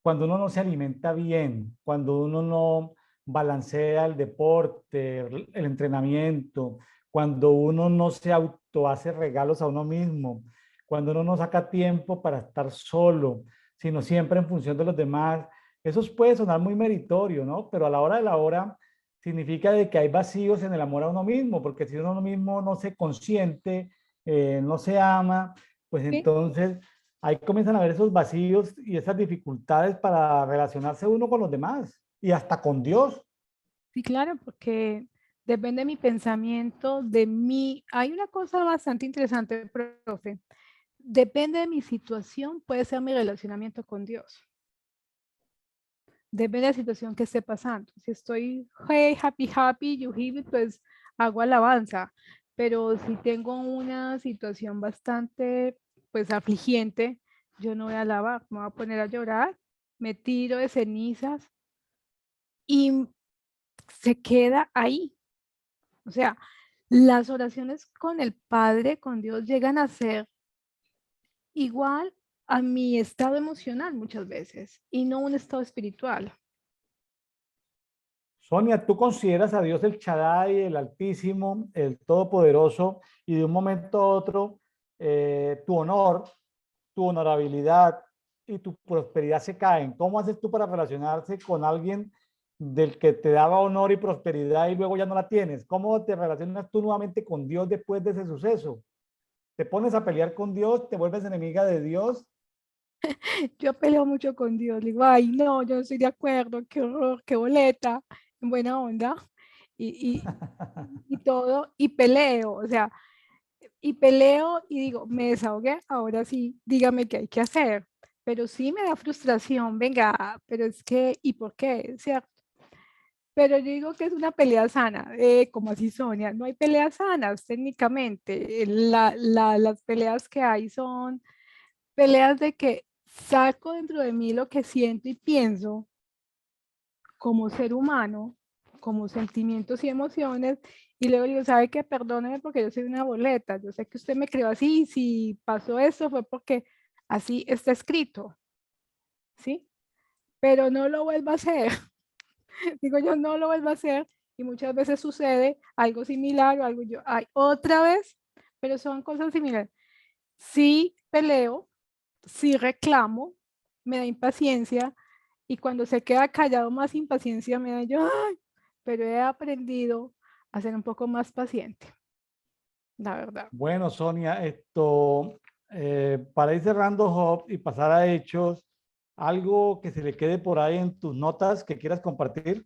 cuando uno no se alimenta bien, cuando uno no balancea el deporte, el entrenamiento, cuando uno no se auto hace regalos a uno mismo, cuando uno no saca tiempo para estar solo, sino siempre en función de los demás, eso puede sonar muy meritorio, ¿no? Pero a la hora de la hora significa de que hay vacíos en el amor a uno mismo, porque si uno mismo no se consiente, no se ama, pues ¿Sí? entonces ahí comienzan a haber esos vacíos y esas dificultades para relacionarse uno con los demás y hasta con Dios. Sí, claro, porque depende de mi pensamiento, de mí. Hay una cosa bastante interesante, profe. Depende de mi situación, puede ser mi relacionamiento con Dios. Depende de la situación que esté pasando. Si estoy, hey, happy, happy, you give it, pues hago alabanza. Pero si tengo una situación bastante, pues, afligiente, yo no voy a alabar, me voy a poner a llorar, me tiro de cenizas y se queda ahí. O sea, las oraciones con el Padre, con Dios, llegan a ser igual a mi estado emocional muchas veces y no un estado espiritual. Sonia, ¿tú consideras a Dios el Shaddai, el Altísimo, el Todopoderoso, y de un momento a otro tu honor, tu honorabilidad y tu prosperidad se caen? ¿Cómo haces tú para relacionarse con alguien del que te daba honor y prosperidad y luego ya no la tienes? ¿Cómo te relacionas tú nuevamente con Dios después de ese suceso? ¿Te pones a pelear con Dios? ¿Te vuelves enemiga de Dios? Yo peleo mucho con Dios, le digo, ay, no, yo no estoy de acuerdo, qué horror, qué boleta, en buena onda, y todo, y peleo, o sea, y peleo y digo, me desahogué, ahora sí, dígame qué hay que hacer. Pero sí me da frustración, venga, pero es que, ¿y por qué? ¿Cierto? Pero yo digo que es una pelea sana, como así Sonia, no hay peleas sanas técnicamente, las peleas que hay son peleas de que saco dentro de mí lo que siento y pienso como ser humano, como sentimientos y emociones, y luego digo, ¿sabe qué? Perdóneme porque yo soy una boleta, yo sé que usted me creó así, y si pasó eso fue porque así está escrito, ¿sí? Pero no lo vuelva a hacer, digo yo, no lo vuelva a hacer, y muchas veces sucede algo similar o algo yo, ay, otra vez, pero son cosas similares. Sí peleo, sí reclamo, me da impaciencia, y cuando se queda callado más impaciencia me da yo, ay, pero he aprendido a ser un poco más paciente, la verdad. Bueno, Sonia, para ir cerrando Job y pasar a hechos, algo que se le quede por ahí en tus notas que quieras compartir.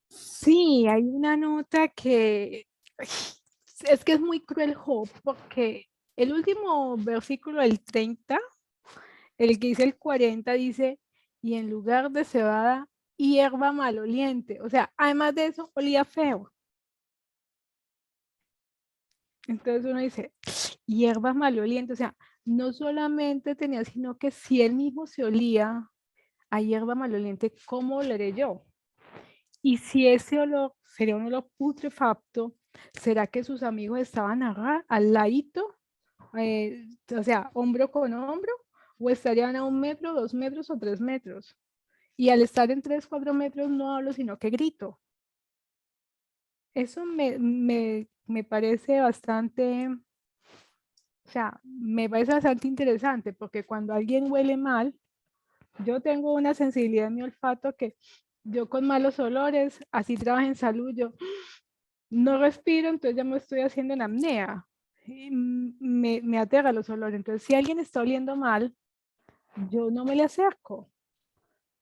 Sí, hay una nota que es que es muy cruel Job, porque el último versículo, el 30, el que dice el 40, dice, y en lugar de cebada, hierba maloliente. O sea, además de eso, olía feo. Entonces uno dice, hierbas malolientes, o sea, no solamente tenía, sino que si él mismo se olía a hierba maloliente, ¿cómo oleré yo? Y si ese olor sería un olor putrefacto, ¿será que sus amigos estaban al ladito? O sea, hombro con hombro, o estarían a 1 metro, 2 metros o 3 metros. Y al estar en 3, 4 metros no hablo, sino que grito. Eso me parece bastante, o sea, me parece bastante interesante porque cuando alguien huele mal, yo tengo una sensibilidad en mi olfato que yo con malos olores, así trabajo en salud, yo no respiro, entonces ya me estoy haciendo en apnea. Y me aterra los olores. Entonces, si alguien está oliendo mal, yo no me le acerco.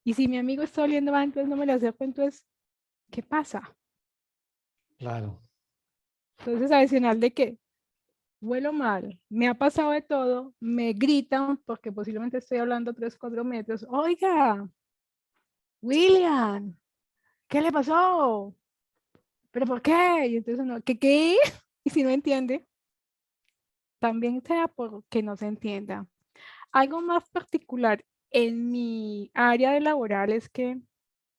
Y si mi amigo está oliendo mal, entonces no me le acerco. Entonces, ¿qué pasa? Claro. Entonces, adicional de que huelo mal, me ha pasado de todo, me gritan porque posiblemente estoy hablando 3, 4 metros. Oiga, William, ¿qué le pasó? ¿Pero por qué? Y entonces uno, ¿qué? Y si no entiende, también sea porque no se entienda. Algo más particular en mi área de laboral es que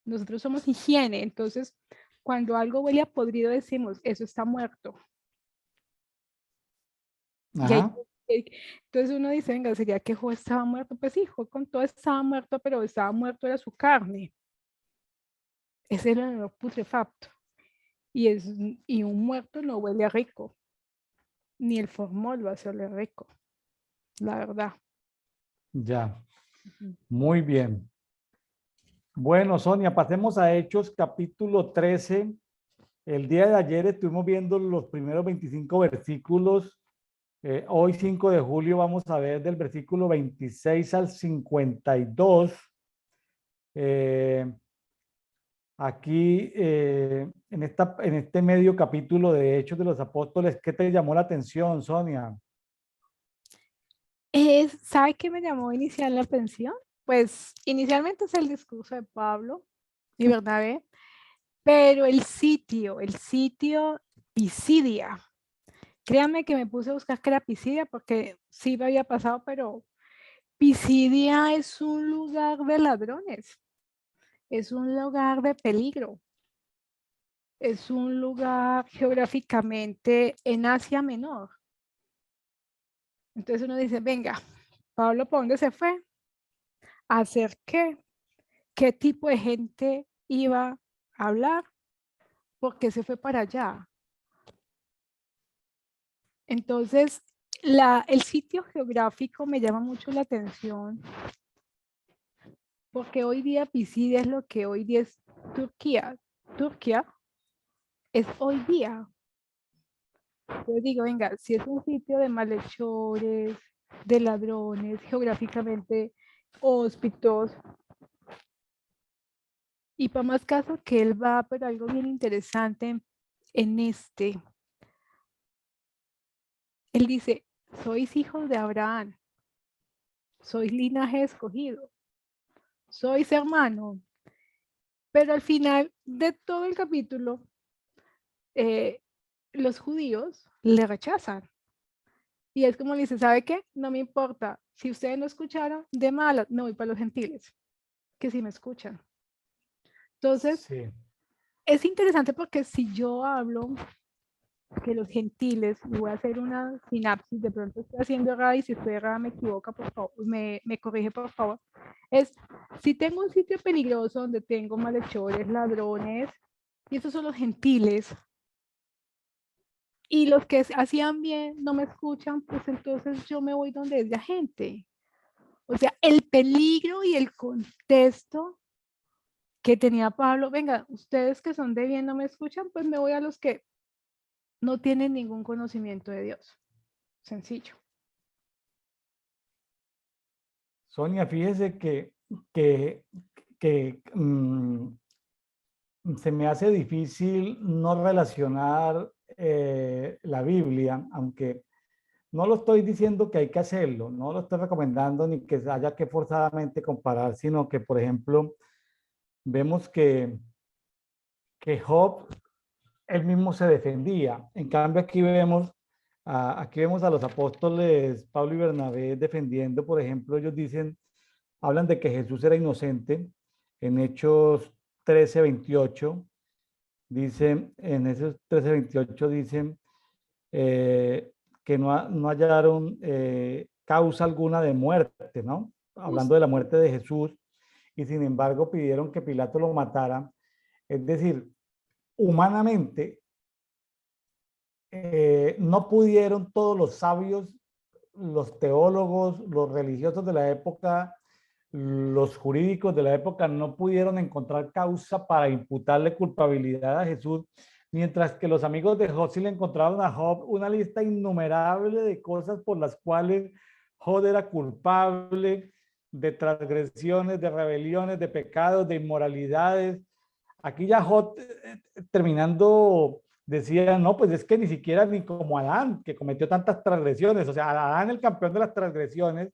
nosotros somos higiene, entonces cuando algo huele a podrido decimos, eso está muerto. Y hay, Ajá, entonces uno dice, venga, ¿sería que Jo estaba muerto? Pues sí, Jo con todo estaba muerto, pero estaba muerto era su carne. Ese era el olor putrefacto. Y, es, y un muerto no huele a rico, ni el formol lo hace oler rico, la verdad. ya. Ujú. Muy bien. Bueno, Sonia, pasemos a Hechos capítulo 13. El día de ayer estuvimos viendo los primeros 25 versículos. Hoy, 5 de julio, vamos a ver del versículo 26 al 52. Eh, Aquí, en este medio capítulo de Hechos de los Apóstoles, ¿qué te llamó la atención, Sonia? ¿Sabe qué me llamó inicial la atención? Pues inicialmente es el discurso de Pablo y Bernabé, pero el sitio Pisidia. Créanme que me puse a buscar qué era Pisidia porque sí me había pasado, pero Pisidia es un lugar de ladrones, es un lugar de peligro, es un lugar geográficamente en Asia Menor. Entonces uno dice, venga, Pablo, ¿para dónde se fue? ¿A hacer qué? ¿Qué tipo de gente iba a hablar? ¿Por qué se fue para allá? Entonces, el sitio geográfico me llama mucho la atención porque hoy día Pisidia es lo que hoy día es Turquía. Turquía es hoy día. Yo digo, venga, si es un sitio de malhechores, de ladrones, geográficamente hóspitos, y para más caso que él va, pero algo bien interesante en este, él dice, sois hijos de Abraham, sois linaje escogido, sois hermano, pero al final de todo el capítulo, eh, los judíos le rechazan. Y es como le dice, ¿sabe qué? No me importa. Si ustedes no escucharon, de malas, me voy para los gentiles, que sí me escuchan. Entonces, Sí. es interesante porque si yo hablo que los gentiles, y voy a hacer una sinapsis, de pronto estoy haciendo errada y si estoy errada me equivoca, por favor, me corrige por favor, es si tengo un sitio peligroso donde tengo malhechores, ladrones, y esos son los gentiles, y los que hacían bien no me escuchan, pues entonces yo me voy donde es la gente. O sea, el peligro y el contexto que tenía Pablo, venga, ustedes que son de bien no me escuchan, pues me voy a los que no tienen ningún conocimiento de Dios. Sencillo. Sonia, fíjese que, que se me hace difícil no relacionar la Biblia, aunque no lo estoy diciendo que hay que hacerlo, no lo estoy recomendando ni que haya que forzadamente comparar, sino que, por ejemplo, vemos que Job él mismo se defendía. En cambio, aquí vemos a los apóstoles Pablo y Bernabé defendiendo, por ejemplo, ellos dicen, hablan de que Jesús era inocente en Hechos 13:28. Dicen, en esos 13:28 dicen que no hallaron causa alguna de muerte, ¿no? Hablando de la muerte de Jesús, y sin embargo pidieron que Pilato lo matara. Es decir, humanamente, no pudieron todos los sabios, los teólogos, los religiosos de la época, los jurídicos de la época, no pudieron encontrar causa para imputarle culpabilidad a Jesús, mientras que los amigos de Job sí le encontraron a Job una lista innumerable de cosas por las cuales Job era culpable, de transgresiones, de rebeliones, de pecados, de inmoralidades. Aquí ya Job, terminando decían, no, pues es que ni siquiera ni como Adán, que cometió tantas transgresiones, o sea, Adán el campeón de las transgresiones,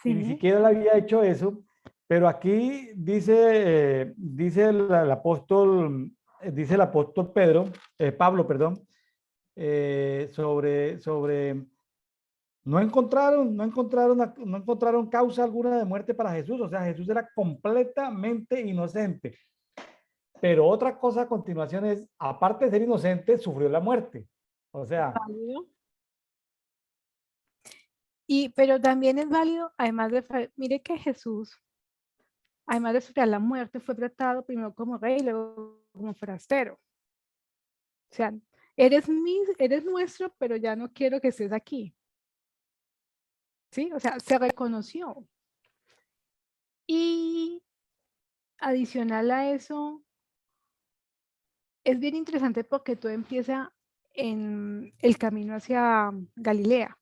y ni Sí, siquiera él había hecho eso, pero aquí dice dice el apóstol Pedro, Pablo, perdón, sobre no encontraron causa alguna de muerte para Jesús, o sea, Jesús era completamente inocente. Pero otra cosa a continuación es, aparte de ser inocente, sufrió la muerte. O sea, válido. Pero también es válido, además mire que Jesús, además de sufrir la muerte, fue tratado primero como rey y luego como forastero. O sea, eres nuestro, pero ya no quiero que estés aquí. ¿Sí? O sea, se reconoció. Y adicional a eso, es bien interesante porque todo empieza en el camino hacia Galilea.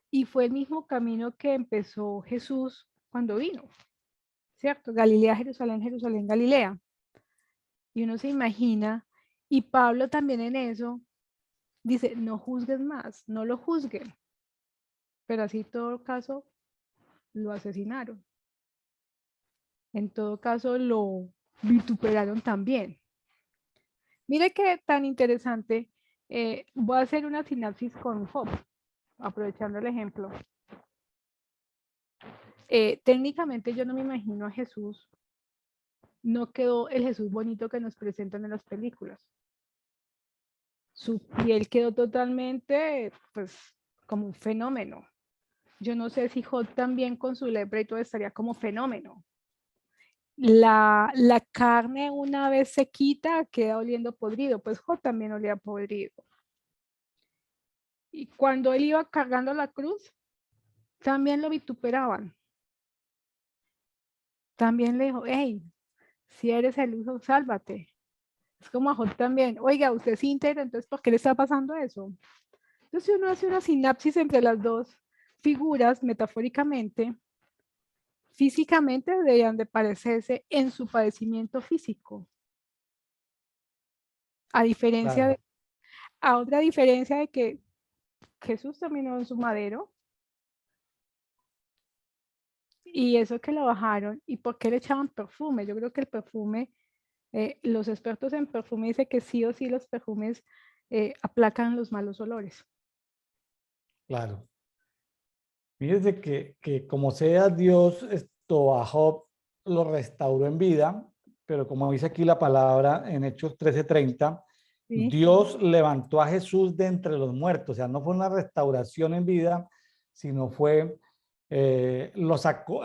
Y fue el mismo camino que empezó Jesús cuando vino, ¿cierto? Galilea, Jerusalén, Jerusalén, Galilea. Y uno se imagina, y Pablo también en eso, dice, no juzgues más, no lo juzguen. Pero así en todo caso, lo asesinaron. En todo caso, lo vituperaron también. Mire qué tan interesante. Voy a hacer una sinapsis con Job, aprovechando el ejemplo. Técnicamente yo no me imagino a Jesús, no quedó el Jesús bonito que nos presentan en las películas. Su piel quedó totalmente, pues, como un fenómeno. Yo no sé si Job también con su lepra y todo estaría como fenómeno. La carne una vez se quita queda oliendo podrido, pues Job también olía podrido. Y cuando él iba cargando la cruz, también lo vituperaban. También le dijo, hey, si eres el hijo, sálvate. Es como a Job también, oiga, usted es íntegro, entonces ¿por qué le está pasando eso? Entonces uno hace una sinapsis entre las dos figuras, metafóricamente, físicamente deberían de parecerse en su padecimiento físico. A diferencia claro, de, a otra diferencia de que Jesús terminó en su madero y eso que lo bajaron, ¿y por qué le echaban perfume? Yo creo que el perfume, los expertos en perfume dicen que sí o sí los perfumes aplacan los malos olores. claro. Fíjese que como sea Dios, esto a Job lo restauró en vida, pero como dice aquí la palabra en Hechos 13:30, ¿Sí? Dios levantó a Jesús de entre los muertos, o sea, no fue una restauración en vida, sino fue, lo sacó,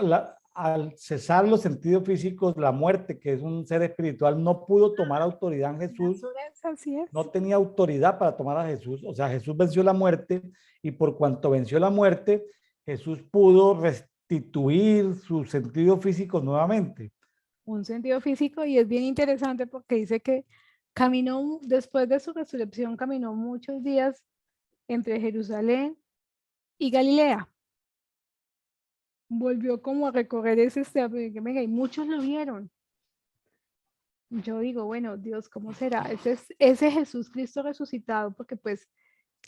al cesar los sentidos físicos, la muerte, que es un ser espiritual, no pudo tomar autoridad en Jesús, Así no es. tenía autoridad para tomar a Jesús, o sea, Jesús venció la muerte y por cuanto venció la muerte, Jesús pudo restituir sus sentidos físicos nuevamente. Un sentido físico y es bien interesante porque dice que caminó, después de su resurrección, caminó muchos días entre Jerusalén y Galilea. Volvió como a recorrer ese estado y muchos lo vieron. Yo digo, bueno, Dios, ¿cómo será? Ese Jesús Cristo resucitado, porque pues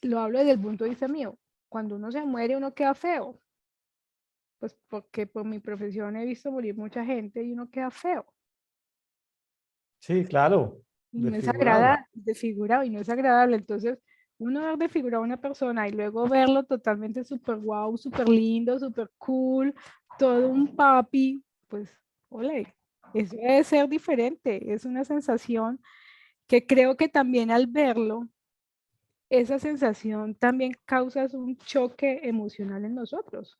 lo hablo desde el punto de vista mío. Cuando uno se muere, uno queda feo. Pues porque por mi profesión he visto morir mucha gente y uno queda feo. Sí, claro, Y no es desfigurado. agradable, desfigurado y no es agradable. Entonces, uno ver desfigurado a una persona y luego verlo totalmente súper guau, súper lindo, súper cool, todo un papi, pues, ole, eso debe ser diferente. Es una sensación que creo que también al verlo, esa sensación también causa un choque emocional en nosotros.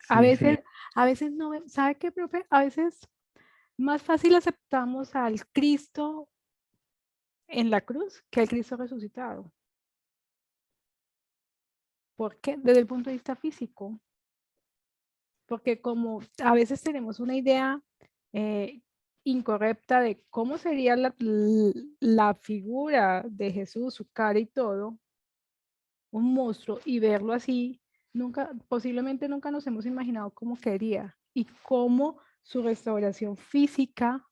A Sí, veces, a veces no, ¿sabe qué, profe? A veces más fácil aceptamos al Cristo en la cruz que al Cristo resucitado. ¿Por qué? Desde el punto de vista físico. Porque como a veces tenemos una idea eh, incorrecta de cómo sería la figura de Jesús, su cara y todo, un monstruo, y verlo así, posiblemente nunca nos hemos imaginado cómo quería y cómo su restauración física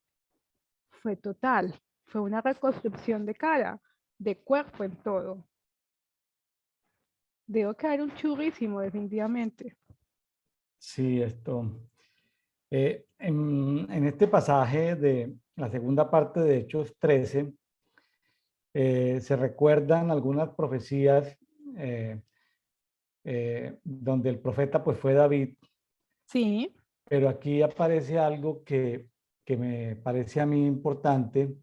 fue total, fue una reconstrucción de cara, de cuerpo en todo. Debo quedar un churrísimo, definitivamente. Sí, en este pasaje de la segunda parte de Hechos 13, se recuerdan algunas profecías donde el profeta pues fue David, Sí, pero aquí aparece algo que me parece a mí importante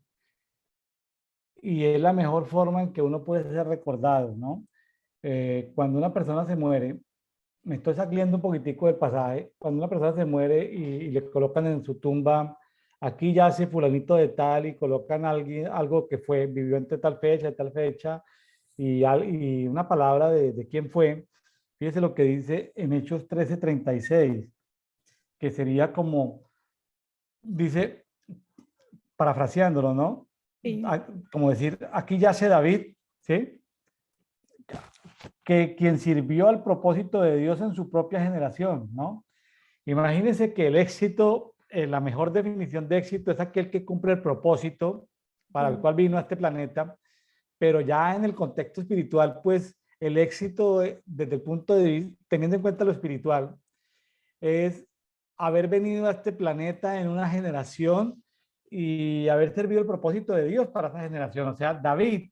y es la mejor forma en que uno puede ser recordado, ¿no? Cuando una persona se muere, me estoy saliendo un poquitico del pasaje, cuando una persona se muere y le colocan en su tumba, aquí yace fulanito de tal y colocan a alguien, algo que fue, vivió entre tal fecha y una palabra de quién fue. Fíjese lo que dice en Hechos 13:36, que sería como, dice, parafraseándolo, ¿no? sí. Como decir, aquí yace David, ¿sí? Que quien sirvió al propósito de Dios en su propia generación, ¿no? Imagínense que el éxito, la mejor definición de éxito es aquel que cumple el propósito para el Sí. cual vino a este planeta, pero ya en el contexto espiritual, pues el éxito desde el punto de vista, teniendo en cuenta lo espiritual, es haber venido a este planeta en una generación y haber servido el propósito de Dios para esa generación. O sea, David,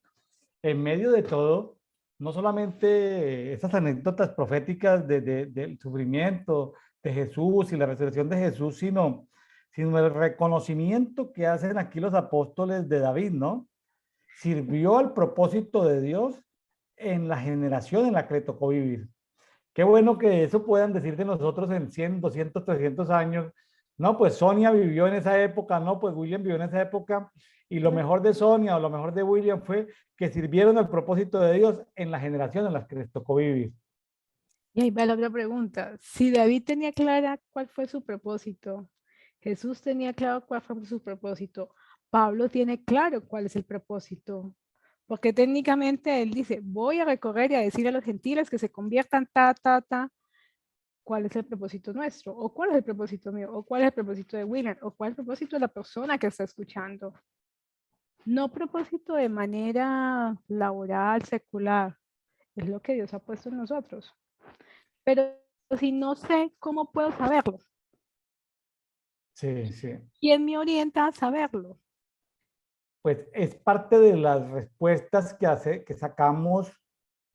en medio de todo, no solamente esas anécdotas proféticas del sufrimiento de Jesús y la resurrección de Jesús, sino el reconocimiento que hacen aquí los apóstoles de David, ¿no? Sirvió al propósito de Dios en la generación en la que le tocó vivir. Qué bueno que eso puedan decir de nosotros en 100, 200, 300 años. No, pues Sonia vivió en esa época, no, pues William vivió en esa época. Y lo mejor de Sonia o lo mejor de William fue que sirvieron al propósito de Dios en la generación en la que les tocó vivir. Y ahí va la otra pregunta. Si David tenía clara cuál fue su propósito, Jesús tenía claro cuál fue su propósito, Pablo tiene claro cuál es el propósito, porque técnicamente él dice, voy a recorrer y a decir a los gentiles que se conviertan, cuál es el propósito nuestro, o cuál es el propósito mío, o cuál es el propósito de William, o cuál es el propósito de la persona que está escuchando. No propósito de manera laboral, secular, es lo que Dios ha puesto en nosotros. Pero si no sé, ¿cómo puedo saberlo? Sí, sí. ¿Quién me orienta a saberlo? Pues es parte de las respuestas que sacamos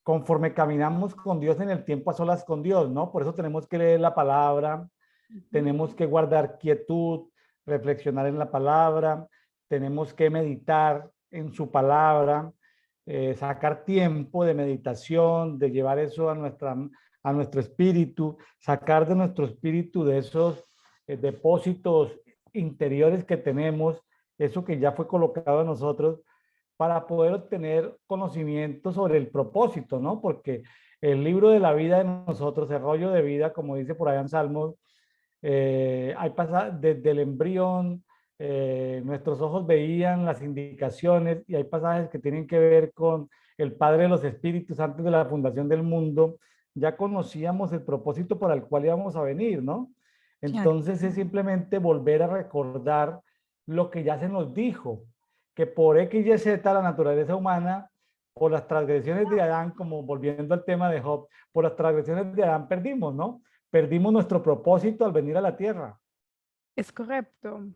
conforme caminamos con Dios en el tiempo a solas con Dios, ¿no? Por eso tenemos que leer la palabra, tenemos que guardar quietud, reflexionar en la palabra, tenemos que meditar en su palabra, sacar tiempo de meditación, de llevar eso a nuestro espíritu, sacar de nuestro espíritu de esos depósitos interiores que tenemos, eso que ya fue colocado en nosotros, para poder obtener conocimiento sobre el propósito, ¿no? Porque el libro de la vida de nosotros, el rollo de vida, como dice por allá en Salmos, hay pasajes desde el embrión, nuestros ojos veían las indicaciones y hay pasajes que tienen que ver con el Padre de los Espíritus antes de la fundación del mundo. Ya conocíamos el propósito para el cual íbamos a venir, ¿no? Claro. Entonces es simplemente volver a recordar lo que ya se nos dijo, que por X y Z la naturaleza humana, por las transgresiones de Adán, como volviendo al tema de Job, por las transgresiones de Adán perdimos, ¿no? Perdimos nuestro propósito al venir a la tierra. Es correcto.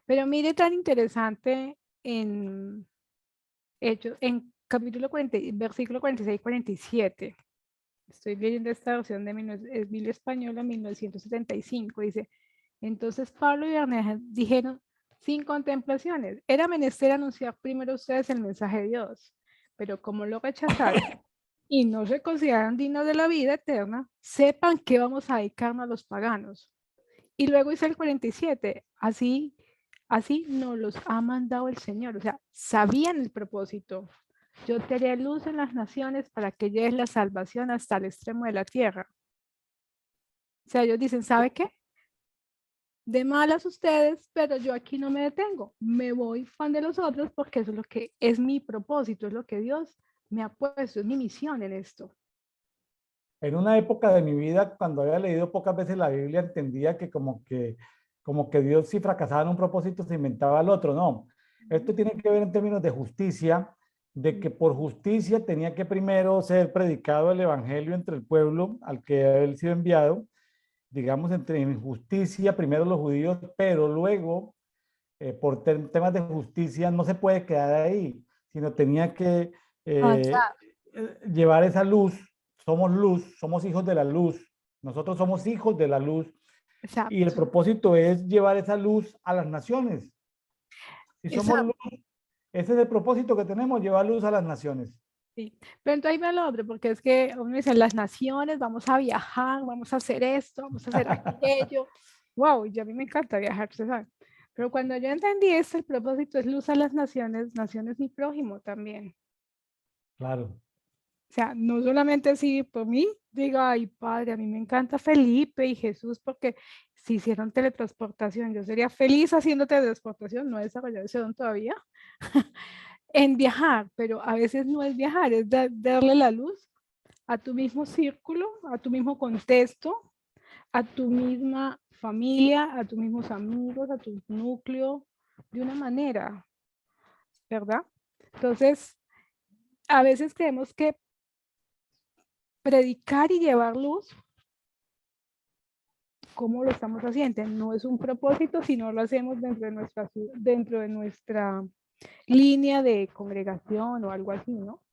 Pero mire tan interesante en Hechos, en capítulo 40, versículo 46-47. Estoy leyendo esta versión de es Biblia Española 1975. Dice, entonces Pablo y Bernabé dijeron sin contemplaciones, era menester anunciar primero a ustedes el mensaje de Dios, pero como lo rechazaron y no se consideraron dignos de la vida eterna, sepan que vamos a dedicarnos a los paganos. Y luego dice el 47, así nos los ha mandado el Señor, o sea, sabían el propósito. Yo te haré luz en las naciones para que lleves la salvación hasta el extremo de la tierra. O sea, ellos dicen, ¿sabe qué? De malas ustedes, pero yo aquí no me detengo. Me voy fan de los otros porque eso es lo que es mi propósito, es lo que Dios me ha puesto, es mi misión en esto. En una época de mi vida, cuando había leído pocas veces la Biblia, entendía que como que Dios si fracasaba en un propósito se inventaba el otro, no. Esto tiene que ver en términos de justicia, de que por justicia tenía que primero ser predicado el evangelio entre el pueblo al que había él sido enviado, digamos, entre en justicia, primero los judíos, pero luego, por temas de justicia, no se puede quedar ahí, sino tenía que Ah, eh, ya. llevar esa luz, somos hijos de la luz, nosotros somos hijos de la luz, y el Exacto, propósito es llevar esa luz a las naciones. Si somos luz, exacto. ese es el propósito que tenemos, llevar luz a las naciones. Sí. Pero entonces ahí va lo otro, porque es que uno dice, las naciones, vamos a viajar, vamos a hacer esto, vamos a hacer aquello. Wow, y a mí me encanta viajar, usted sabe. Pero cuando yo entendí esto, el propósito es luz a las naciones, naciones mi prójimo también. Claro. O sea, no solamente así por mí, digo, ay padre, a mí me encanta Felipe y Jesús porque si hicieron teletransportación, yo sería feliz haciendo teletransportación, no he desarrollado ese don todavía, en viajar, pero a veces no es viajar, es darle la luz a tu mismo círculo, a tu mismo contexto, a tu misma familia, a tus mismos amigos, a tu núcleo, de una manera, ¿verdad? Entonces, a veces creemos que predicar y llevar luz, ¿cómo lo estamos haciendo? No es un propósito, sino lo hacemos dentro de nuestra línea de congregación o algo así, ¿no?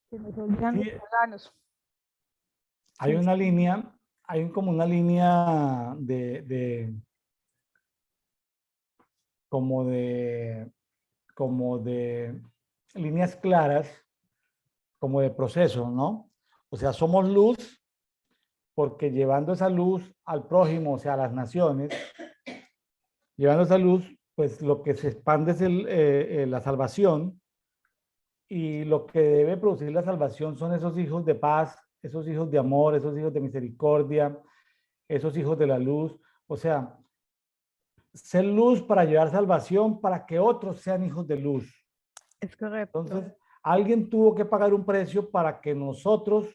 Que nos olvidan los Sí, paganos. hay una línea, como una línea como de, como de líneas claras, como de proceso, ¿no? O sea, somos luz porque llevando esa luz al prójimo, o sea, a las naciones, llevando esa luz, pues lo que se expande es la salvación, y lo que debe producir la salvación son esos hijos de paz, esos hijos de amor, esos hijos de misericordia, esos hijos de la luz. O sea, ser luz para llevar salvación para que otros sean hijos de luz. Es correcto. Entonces, alguien tuvo que pagar un precio para que nosotros,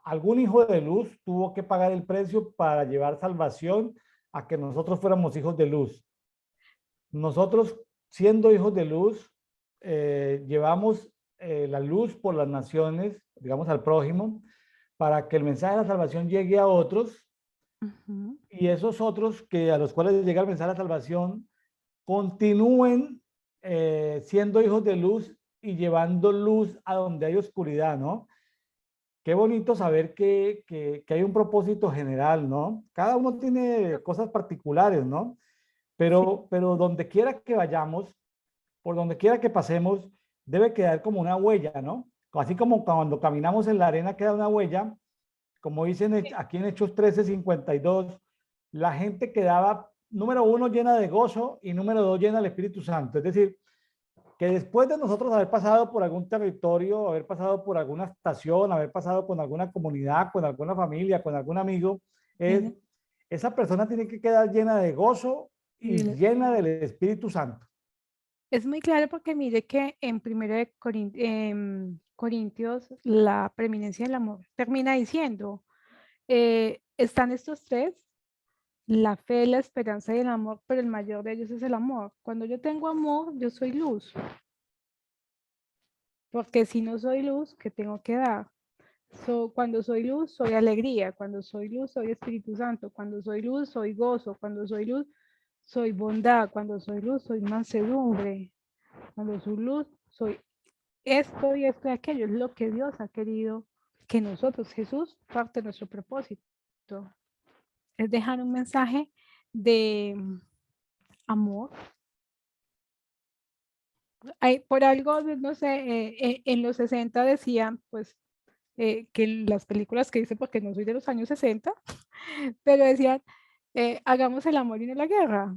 algún hijo de luz tuvo que pagar el precio para llevar salvación a que nosotros fuéramos hijos de luz. Nosotros, siendo hijos de luz, llevamos la luz por las naciones, digamos al prójimo, para que el mensaje de la salvación llegue a otros, Ujú. y esos otros que a los cuales llega el mensaje de la salvación continúen siendo hijos de luz y llevando luz a donde hay oscuridad, ¿no? Qué bonito saber que hay un propósito general, ¿no? Cada uno tiene cosas particulares, ¿no? Sí, Pero donde quiera que vayamos, por donde quiera que pasemos, debe quedar como una huella, ¿no? Así como cuando caminamos en la arena queda una huella, como dicen aquí en Hechos 13:52, la gente quedaba, número uno, llena de gozo, y número dos, llena del Espíritu Santo. Es decir, que después de nosotros haber pasado por algún territorio, haber pasado por alguna estación, haber pasado con alguna comunidad, con alguna familia, con algún amigo, tiene- esa persona tiene que quedar llena de gozo y y llena del Espíritu Santo. es muy claro porque mire que en Corintios la preeminencia del amor termina diciendo, están estos tres, la fe, la esperanza y el amor, pero el mayor de ellos es el amor. Cuando yo tengo amor, yo soy luz, porque si no soy luz, ¿qué tengo que dar? Cuando soy luz, soy alegría, cuando soy luz, soy Espíritu Santo, cuando soy luz, soy gozo, cuando soy luz, soy bondad, cuando soy luz, soy mansedumbre, cuando soy luz, soy esto y esto y aquello. Es lo que Dios ha querido que nosotros, Jesús, parte de nuestro propósito, es dejar un mensaje de amor. Por algo, no sé, en los 60 decían, pues, que las películas que hice, porque no soy de los años 60, pero decían, hagamos el amor y no la guerra.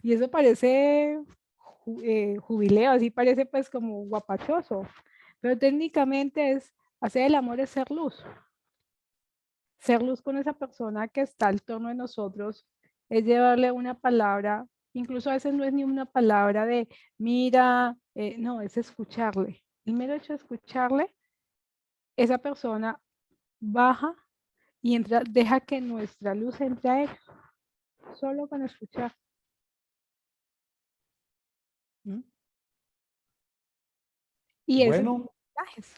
Y eso parece jubileo, así parece pues como guapachoso, pero técnicamente es hacer el amor es ser luz con esa persona que está al torno de nosotros, es llevarle una palabra, incluso a veces no es ni una palabra de mira, no, es escucharle. El mero hecho de escucharle, esa persona baja y entra, deja que nuestra luz entre a él. solo con escuchar. ¿Mm? Y ese es Bueno, mensajes.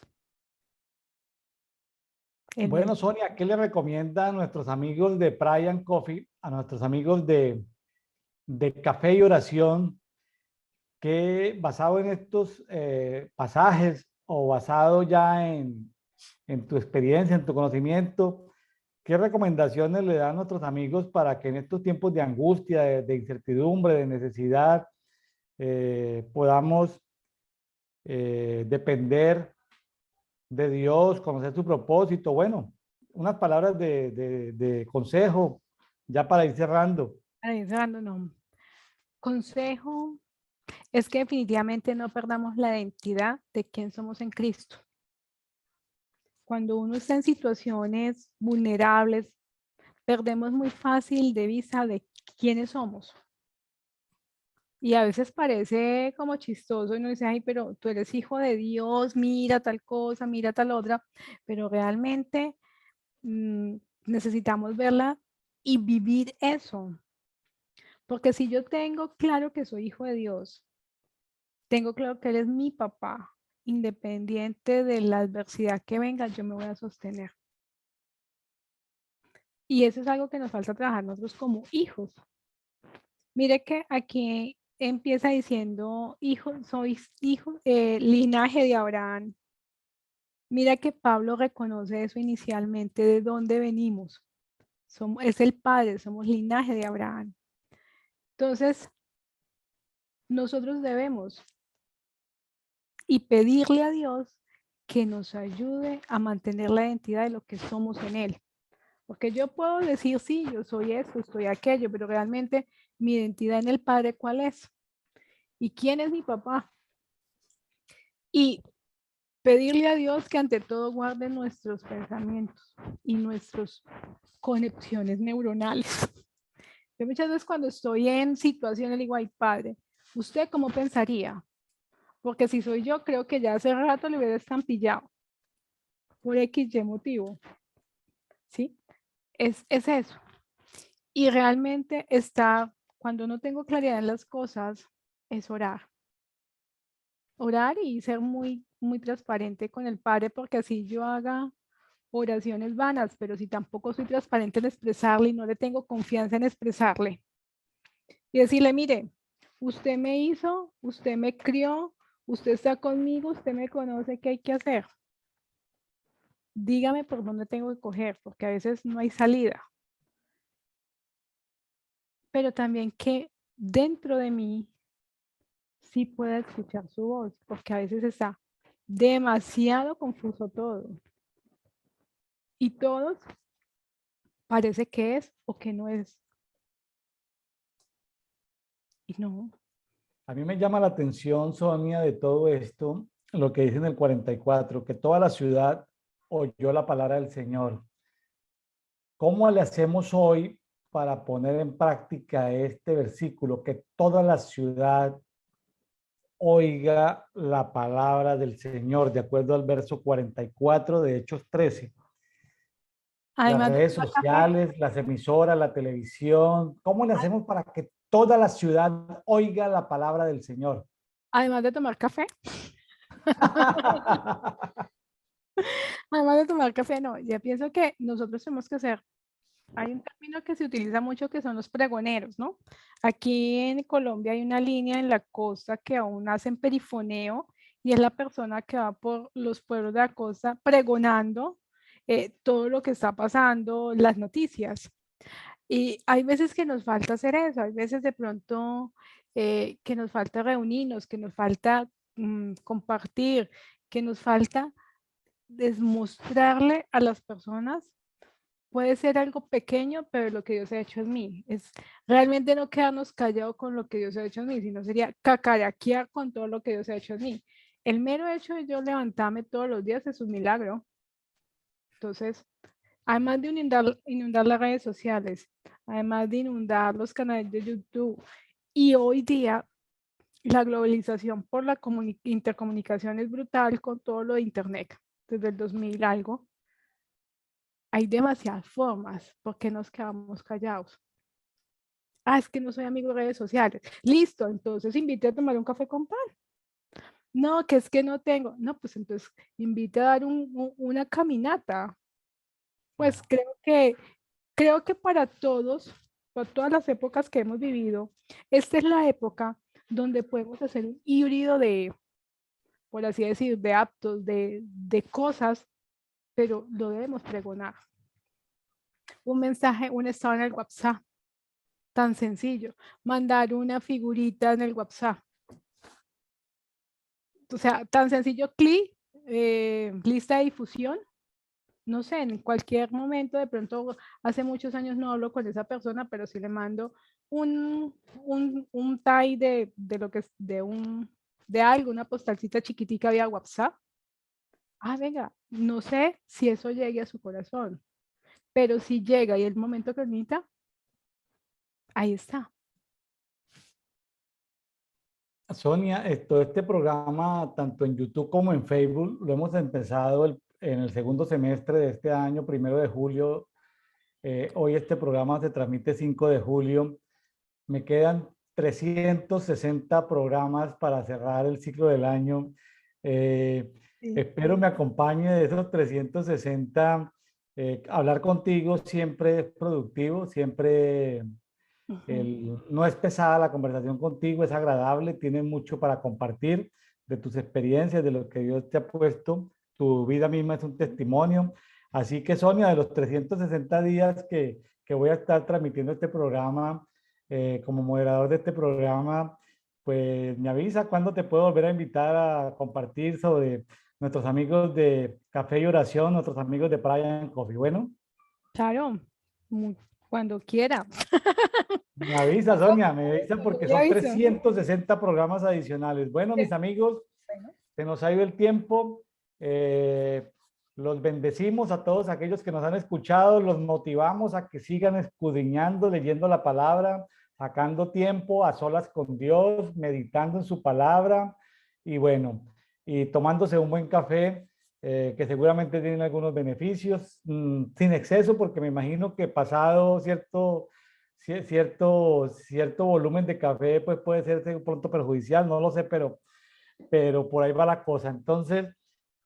El bueno, mensaje. Sonia, ¿qué le recomienda a nuestros amigos de Prayer and Coffee, a nuestros amigos de Café y Oración, que basado en estos pasajes o basado ya en tu experiencia, en tu conocimiento, qué recomendaciones le dan a nuestros amigos para que en estos tiempos de angustia, de incertidumbre, de necesidad, podamos depender de Dios, conocer su propósito? Bueno, unas palabras de consejo ya para ir cerrando. Ahí cerrando, no. Consejo es que definitivamente no perdamos la identidad de quién somos en Cristo. Cuando uno está en situaciones vulnerables, perdemos muy fácil de vista de quiénes somos. Y a veces parece como chistoso y uno dice, ay, pero tú eres hijo de Dios, mira tal cosa, mira tal otra, pero realmente necesitamos verla y vivir eso. Porque si yo tengo claro que soy hijo de Dios, tengo claro que Él es mi papá, independiente de la adversidad que venga, yo me voy a sostener. Y eso es algo que nos falta trabajar nosotros como hijos. Mire que aquí empieza diciendo, hijo, sois hijo, linaje de Abraham. Mira que Pablo reconoce eso inicialmente, de dónde venimos. Es el padre, somos linaje de Abraham. Entonces, nosotros debemos y pedirle a Dios que nos ayude a mantener la identidad de lo que somos en Él. Porque yo puedo decir, sí, yo soy esto, soy aquello, pero realmente mi identidad en el Padre, ¿cuál es? ¿Y quién es mi papá? Y pedirle a Dios que ante todo guarde nuestros pensamientos y nuestras conexiones neuronales. Yo muchas veces cuando estoy en situaciones digo, ay Padre, ¿usted cómo pensaría? Porque si soy yo, creo que ya hace rato le hubiera estampillado por X y motivo. ¿Sí? Es eso. Y realmente estar, cuando no tengo claridad en las cosas, es orar. Orar y ser muy, muy transparente con el Padre, porque así yo haga oraciones vanas, pero si tampoco soy transparente en expresarle y no le tengo confianza en expresarle y decirle, mire, usted me hizo, usted me crió, usted está conmigo, usted me conoce, ¿qué hay que hacer? Dígame por dónde tengo que coger, porque a veces no hay salida. Pero también que dentro de mí sí pueda escuchar su voz, porque a veces está demasiado confuso todo. Y todos parece que es o que no es. Y no. A mí me llama la atención, Sonia, de todo esto, lo que dice en el 44, que toda la ciudad oyó la palabra del Señor. ¿Cómo le hacemos hoy para poner en práctica este versículo? Que toda la ciudad oiga la palabra del Señor, de acuerdo al verso 44 de Hechos 13. Las Además de redes tomar café, sociales, las emisoras, la televisión. ¿Cómo le hacemos para que toda la ciudad oiga la palabra del Señor? además de tomar café, además de tomar café, no, ya pienso que nosotros tenemos que hacer, hay un término que se utiliza mucho que son los pregoneros, ¿no? Aquí en Colombia hay una línea en la costa que aún hacen perifoneo y es la persona que va por los pueblos de la costa pregonando todo lo que está pasando, las noticias. Y hay veces que nos falta hacer eso, hay veces de pronto que nos falta reunirnos, que nos falta compartir, que nos falta demostrarle a las personas, puede ser algo pequeño, pero lo que Dios ha hecho en mí. Es realmente no quedarnos callados con lo que Dios ha hecho en mí, sino sería cacaraquear con todo lo que Dios ha hecho en mí. El mero hecho de yo levantarme todos los días es un milagro. Entonces, además de inundar las redes sociales, además de inundar los canales de YouTube, y hoy día la globalización por la intercomunicación es brutal con todo lo de Internet, desde el 2000 algo. Hay demasiadas formas, ¿por qué nos quedamos callados? Ah, es que no soy amigo de redes sociales. Listo, entonces invite a tomar un café con pan. No, que es que no tengo. No, pues entonces invite a dar una caminata. Pues creo que para todos, para todas las épocas que hemos vivido, esta es la época donde podemos hacer un híbrido de, por así decir, de actos, de cosas, pero lo debemos pregonar. Un mensaje, un estado en el WhatsApp, tan sencillo. Mandar una figurita en el WhatsApp. O sea, tan sencillo, clic, lista de difusión. No sé, en cualquier momento, de pronto, hace muchos años no hablo con esa persona, pero sí le mando un tag de lo que es de algo, una postalcita chiquitica vía WhatsApp. Ah, venga, no sé si eso llegue a su corazón, pero si llega y el momento que necesita, ahí está. Sonia, este programa, tanto en YouTube como en Facebook, lo hemos empezado en el segundo semestre de este año, 1 de julio. Hoy este programa se transmite 5 de julio. Me quedan 360 programas para cerrar el ciclo del año. Eh, Sí. Espero me acompañe de esos 360. Hablar contigo siempre es productivo, siempre Ujú. no es pesada la conversación contigo, es agradable, tienes mucho para compartir de tus experiencias, de lo que Dios te ha puesto. Tu vida misma es un testimonio. Así que, Sonia, de los 360 días que voy a estar transmitiendo este programa, como moderador de este programa, pues me avisa cuándo te puedo volver a invitar a compartir sobre nuestros amigos de Café y Oración, nuestros amigos de Brian Coffee. Bueno, Claro, cuando quiera. me avisa, Sonia, me avisa porque Le son aviso. 360 programas adicionales. Bueno, mis amigos, Bueno, se nos ha ido el tiempo. Eh, los bendecimos a todos aquellos que nos han escuchado, los motivamos a que sigan escudriñando, leyendo la palabra, sacando tiempo a solas con Dios, meditando en su palabra y bueno, y tomándose un buen café, que seguramente tiene algunos beneficios, sin exceso, porque me imagino que pasado cierto volumen de café, pues puede ser pronto perjudicial, no lo sé, pero por ahí va la cosa. Entonces,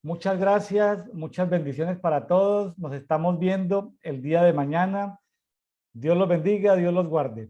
muchas gracias, muchas bendiciones para todos. Nos estamos viendo el día de mañana. Dios los bendiga, Dios los guarde.